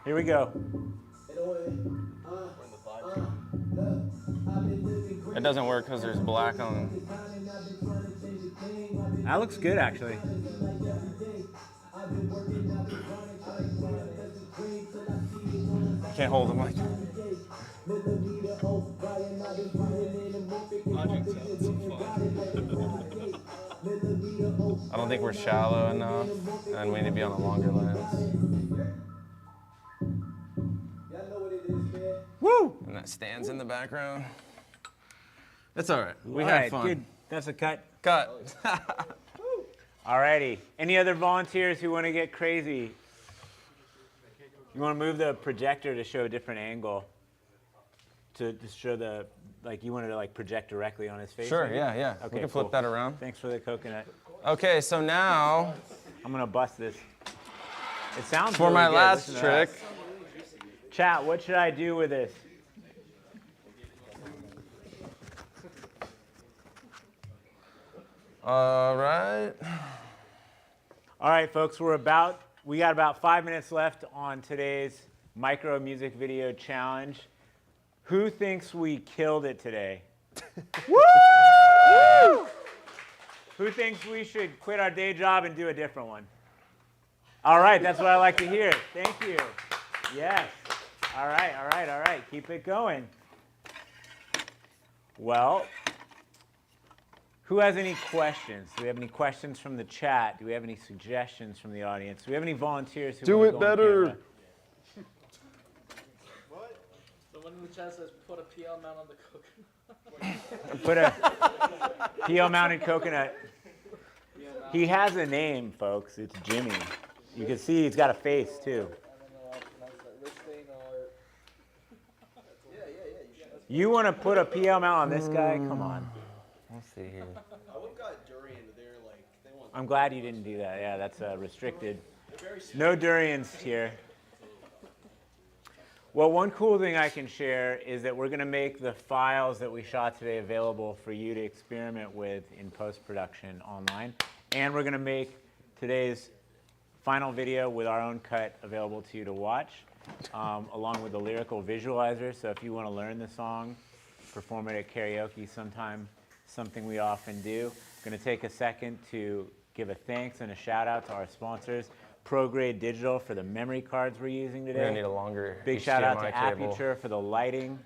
Here we go. It doesn't work because there's black on. That looks good, actually. I can't hold them like. I don't think we're shallow enough, and we need to be on a longer lens. Woo! And that stands in the background. It's all right. We had fun. Good. That's a cut. Cut. Alrighty. Any other volunteers who want to get crazy? You want to move the projector to show a different angle? To show the, like, you wanted to like project directly on his face? Sure, maybe? yeah. Okay, We can flip cool. that around. Thanks for the coconut. Okay, so now I'm going to bust this. It sounds for really my good. last Listen to trick. that. Chat, what should I do with this? All right. All right, folks, we got about 5 minutes left on today's micro music video challenge. Who thinks we killed it today? Woo! Who thinks we should quit our day job and do a different one? All right, that's what I like to hear. Thank you. Yes. All right. Keep it going. Well, who has any questions? Do we have any questions from the chat? Do we have any suggestions from the audience? Do we have any volunteers who Do want it to go on better. camera? What? The one in the chat says put a PL mount on the coconut. Put a PL-mounted coconut. He has a name, folks. It's Jimmy. You can see he's got a face, too. You want to put a PL mount on this guy? Come on. Let's see here. I would have got durian, but they're like, they want. I'm glad you didn't do that. Yeah, that's restricted. No durians here. Well, one cool thing I can share is that we're going to make the files that we shot today available for you to experiment with in post-production online. And we're going to make today's final video with our own cut available to you to watch, along with the lyrical visualizer. So if you want to learn the song, perform it at karaoke sometime, something we often do. I'm going to take a second to give a thanks and a shout out to our sponsors, ProGrade Digital, for the memory cards we're using today. We're gonna need a longer Big shout out to HDMI cable. Aputure for the lighting.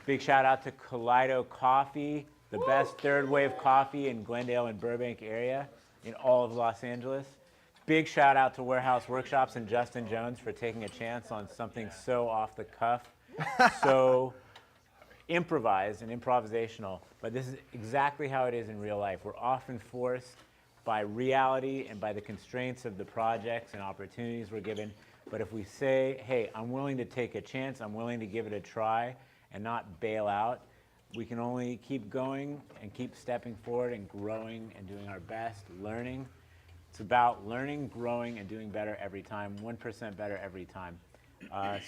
Big shout out to Kaleido Coffee, the best third wave coffee in Glendale and Burbank area in all of Los Angeles. Big shout out to Warehouse Workshops and Justin Jones for taking a chance on something so off the cuff, so improvised and improvisational. But this is exactly how it is in real life. We're often forced by reality and by the constraints of the projects and opportunities we're given. But if we say, hey, I'm willing to take a chance, I'm willing to give it a try and not bail out, we can only keep going and keep stepping forward and growing and doing our best, learning. It's about learning, growing, and doing better every time, 1% better every time.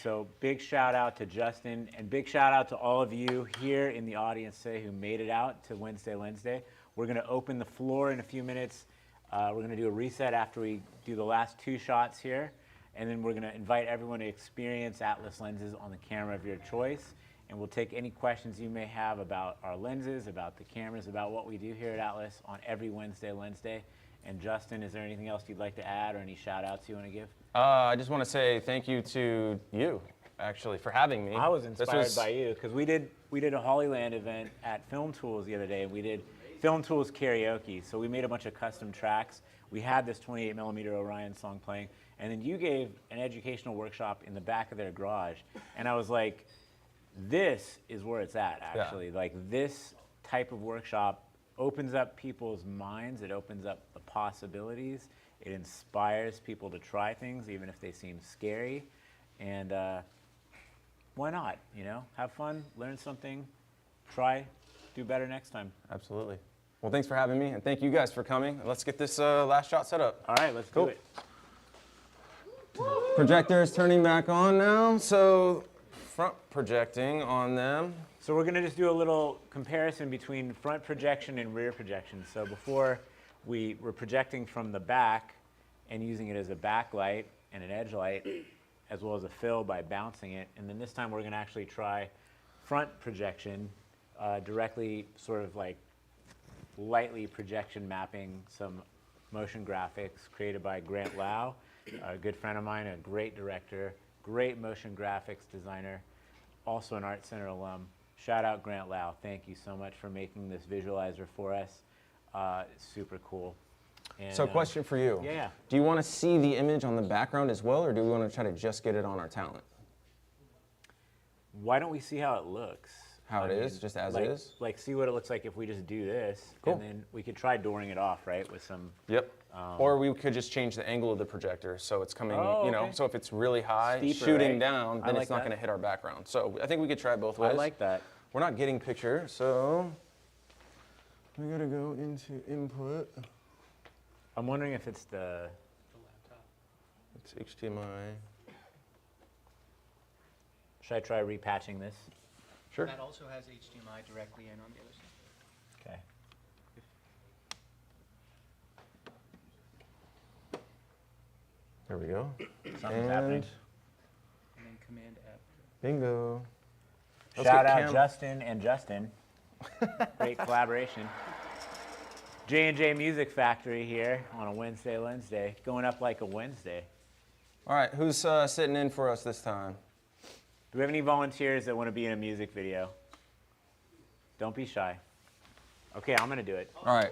So big shout out to Justin, and big shout out to all of you here in the audience today who made it out to Wednesday Lensday. We're going to open the floor in a few minutes. We're going to do a reset after we do the last 2 shots here, and then we're going to invite everyone to experience Atlas lenses on the camera of your choice, and we'll take any questions you may have about our lenses, about the cameras, about what we do here at Atlas on every Wednesday Lensday. And Justin, is there anything else you'd like to add or any shout outs you want to give? I just want to say thank you to you, actually, for having me. I was inspired by you because we did a Hollyland event at Film Tools the other day. We did Film Tools karaoke, so we made a bunch of custom tracks. We had this 28mm Orion song playing, and then you gave an educational workshop in the back of their garage, and I was like, this is where it's at, actually. Yeah. Like, this type of workshop opens up people's minds, it opens up the possibilities, it inspires people to try things even if they seem scary, and why not, you know? Have fun, learn something, try, do better next time. Absolutely. Well, thanks for having me, and thank you guys for coming. Let's get this last shot set up. All right, let's do it. Projector is turning back on now, so front projecting on them. So we're going to just do a little comparison between front projection and rear projection. So before we were projecting from the back and using it as a backlight and an edge light, as well as a fill by bouncing it. And then this time we're going to actually try front projection, directly sort of like lightly projection mapping some motion graphics created by Grant Lau, a good friend of mine, a great director, great motion graphics designer, also an Art Center alum. Shout out Grant Lau. Thank you so much for making this visualizer for us. It's super cool. And, So question for you. Yeah. Do you want to see the image on the background as well, or do we want to try to just get it on our talent? Why don't we see how it looks? How it is, just as like, it is? Like, see what it looks like if we just do this. Cool. And then we could try dooring it off, right, with some... Yep. Or we could just change the angle of the projector so it's coming, Oh, you know, okay. so if it's really high, Steeper, shooting right? down, I then like it's not that. going to hit our background. So I think we could try both ways. I like that. We're not getting picture, so we got to go into input. I'm wondering if it's the... It's HDMI. Should I try repatching this? Sure. That also has HDMI directly in on the other side. Okay. There we go. Something's happening. And then Command F. Bingo. Let's Shout get out Cam. Justin and Justin. Great collaboration. J&J Music Factory here on a Wednesday Lensday. Going up like a Wednesday. All right, who's sitting in for us this time? Do we have any volunteers that want to be in a music video? Don't be shy. Okay, I'm going to do it. All right.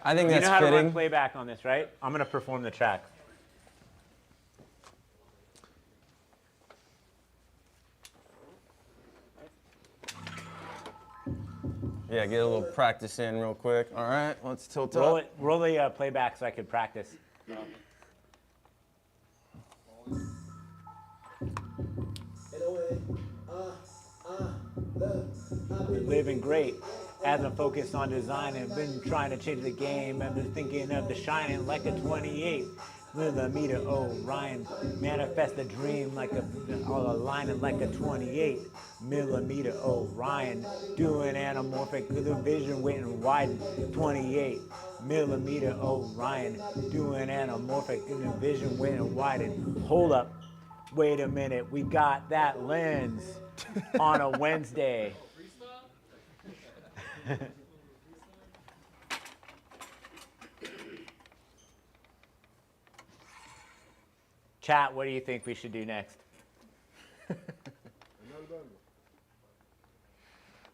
I think You that's know how to run fitting. playback on this, right? I'm going to perform the track. Yeah, get a little practice in real quick. All right, let's tilt up. Roll the playback so I could practice. Living great as I'm focused on designing. Been trying to change the game. I've been thinking of the shining like a 28 millimeter Orion. Manifest the dream like all aligning like a 28 millimeter Orion. Doing anamorphic with a vision waiting wide. 28 millimeter Orion. Doing anamorphic with a vision waiting widen. Hold up. Wait a minute. We got that lens on a Wednesday. Chat, what do you think we should do next?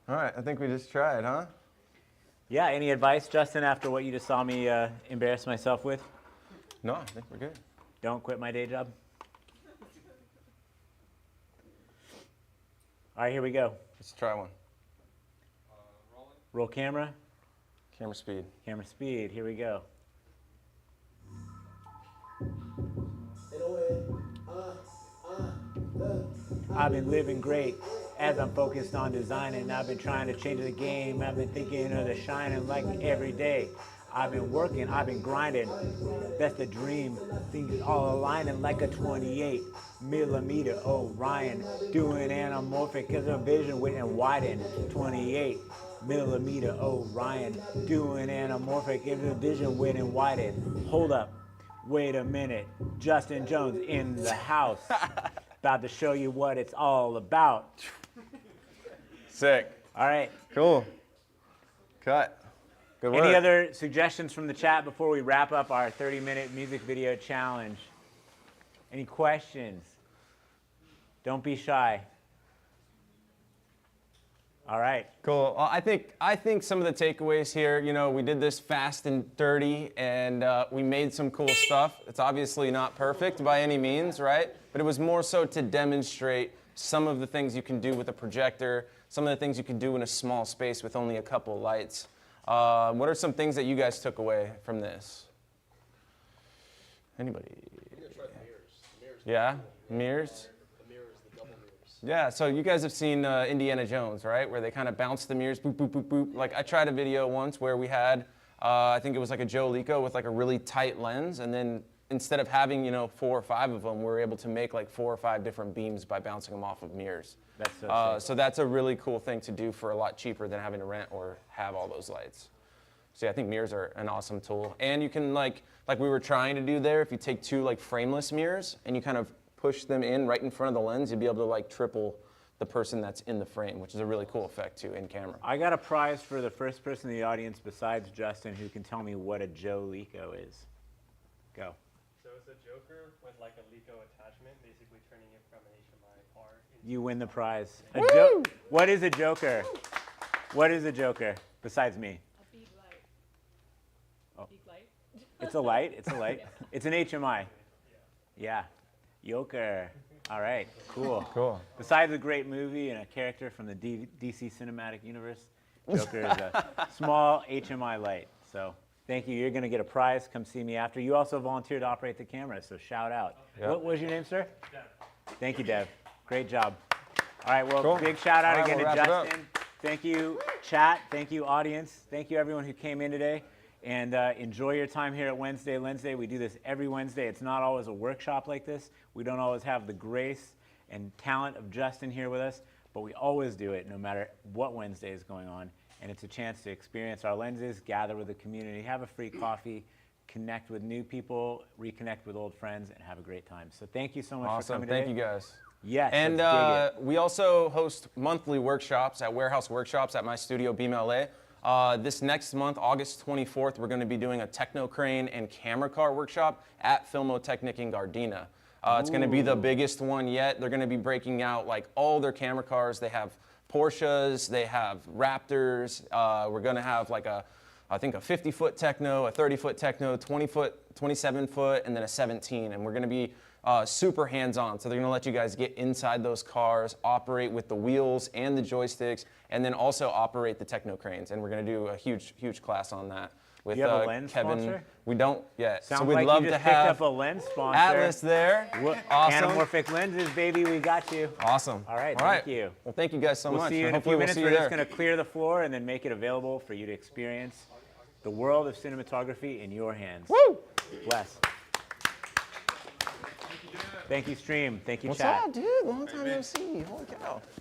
All right, I think we just tried, huh? Yeah, any advice, Justin, after what you just saw me embarrass myself with? No, I think we're good. Don't quit my day job. All right, here we go. Let's try one. Roll camera, Camera speed. camera speed, here we go. I've been living great as I'm focused on designing. I've been trying to change the game. I've been thinking of the shining like every day. I've been working, I've been grinding. That's the dream. Things all aligning like a 28 millimeter Orion. Doing anamorphic as a vision with and widen. 28 millimeter Orion. Doing anamorphic as a vision with and widen. Hold up. Wait a minute. Justin Jones in the house. About to show you what it's all about. Sick. All right. Cool. Cut. Good work. Any other suggestions from the chat before we wrap up our 30-minute music video challenge? Any questions? Don't be shy. All right. Cool. Well, I think some of the takeaways here, you know, we did this fast and dirty, and we made some cool stuff. It's obviously not perfect by any means, right? But it was more so to demonstrate some of the things you can do with a projector, some of the things you can do in a small space with only a couple lights. What are some things that you guys took away from this? Anybody? Yeah, mirrors. Yeah, so you guys have seen Indiana Jones, right? Where they kind of bounce the mirrors, boop, boop, boop, boop. Like I tried a video once where we had, I think it was like a Joe Lico with like a really tight lens, and then instead of having, you know, 4 or 5 of them, we were able to make like 4 or 5 different beams by bouncing them off of mirrors. That's so sick. So that's a really cool thing to do for a lot cheaper than having to rent or have all those lights. So yeah, I think mirrors are an awesome tool. And you can like we were trying to do there, if you take 2 like frameless mirrors and you kind of push them in right in front of the lens, you'll be able to like triple the person that's in the frame, which is a really cool effect too in camera. I got a prize for the first person in the audience besides Justin who can tell me what a Joe Lico is. Go. So it's a Joker with like a Leco attachment, basically turning it from an HMI car into You win the prize. Woo! What is a Joker? What is a Joker besides me? A big light. Oh. Big light. It's a light. It's a light. It's an HMI. Yeah. Joker. All right. Cool. Cool. Besides a great movie and a character from the DC cinematic universe, Joker is a small HMI light. So thank you. You're going to get a prize. Come see me after. You also volunteered to operate the camera, so shout out. Yep. What was your name, sir? Dev. Thank you, Dev. Great job. All right, well, Cool. big shout out All right, again we'll to wrap it up. Justin. Thank you, chat. Thank you, audience. Thank you, everyone who came in today. And enjoy your time here at Wednesday Lensday. We do this every Wednesday. It's not always a workshop like this. We don't always have the grace and talent of Justin here with us, but we always do it no matter what Wednesday is going on. And it's a chance to experience our lenses, gather with the community, have a free coffee, connect with new people, reconnect with old friends, and have a great time. So thank you so much for Awesome. coming Thank today. you guys. Yes, And let's dig it. we also host monthly workshops at Warehouse Workshops at my studio, Beam LA. This next month, August 24th, we're going to be doing a techno crane and camera car workshop at Filmotechnic in Gardena. It's going to be the biggest one yet. They're going to be breaking out like all their camera cars. They have Porsches, they have Raptors. We're going to have like I think a 50-foot techno, a 30-foot techno, 20-foot, 27-foot, and then a 17. And we're going to be super hands-on. So they're going to let you guys get inside those cars, operate with the wheels and the joysticks, and then also operate the techno cranes. And we're going to do a huge, huge class on that with You have a lens Kevin. sponsor? We don't yet. Sounds so we'd like love you to just picked have up a lens sponsor. Atlas there. Awesome. Anamorphic lenses, baby, we got you. Awesome. All right, All right. thank you. Well, thank you guys so We'll much. see you in a Hopefully few we'll minutes. see We're you just there. going to clear the floor and then make it available for you to experience the world of cinematography in your hands. Woo! Bless. Thank you, Stream. Thank you, What's chat. up, dude? Long time no see. Holy cow.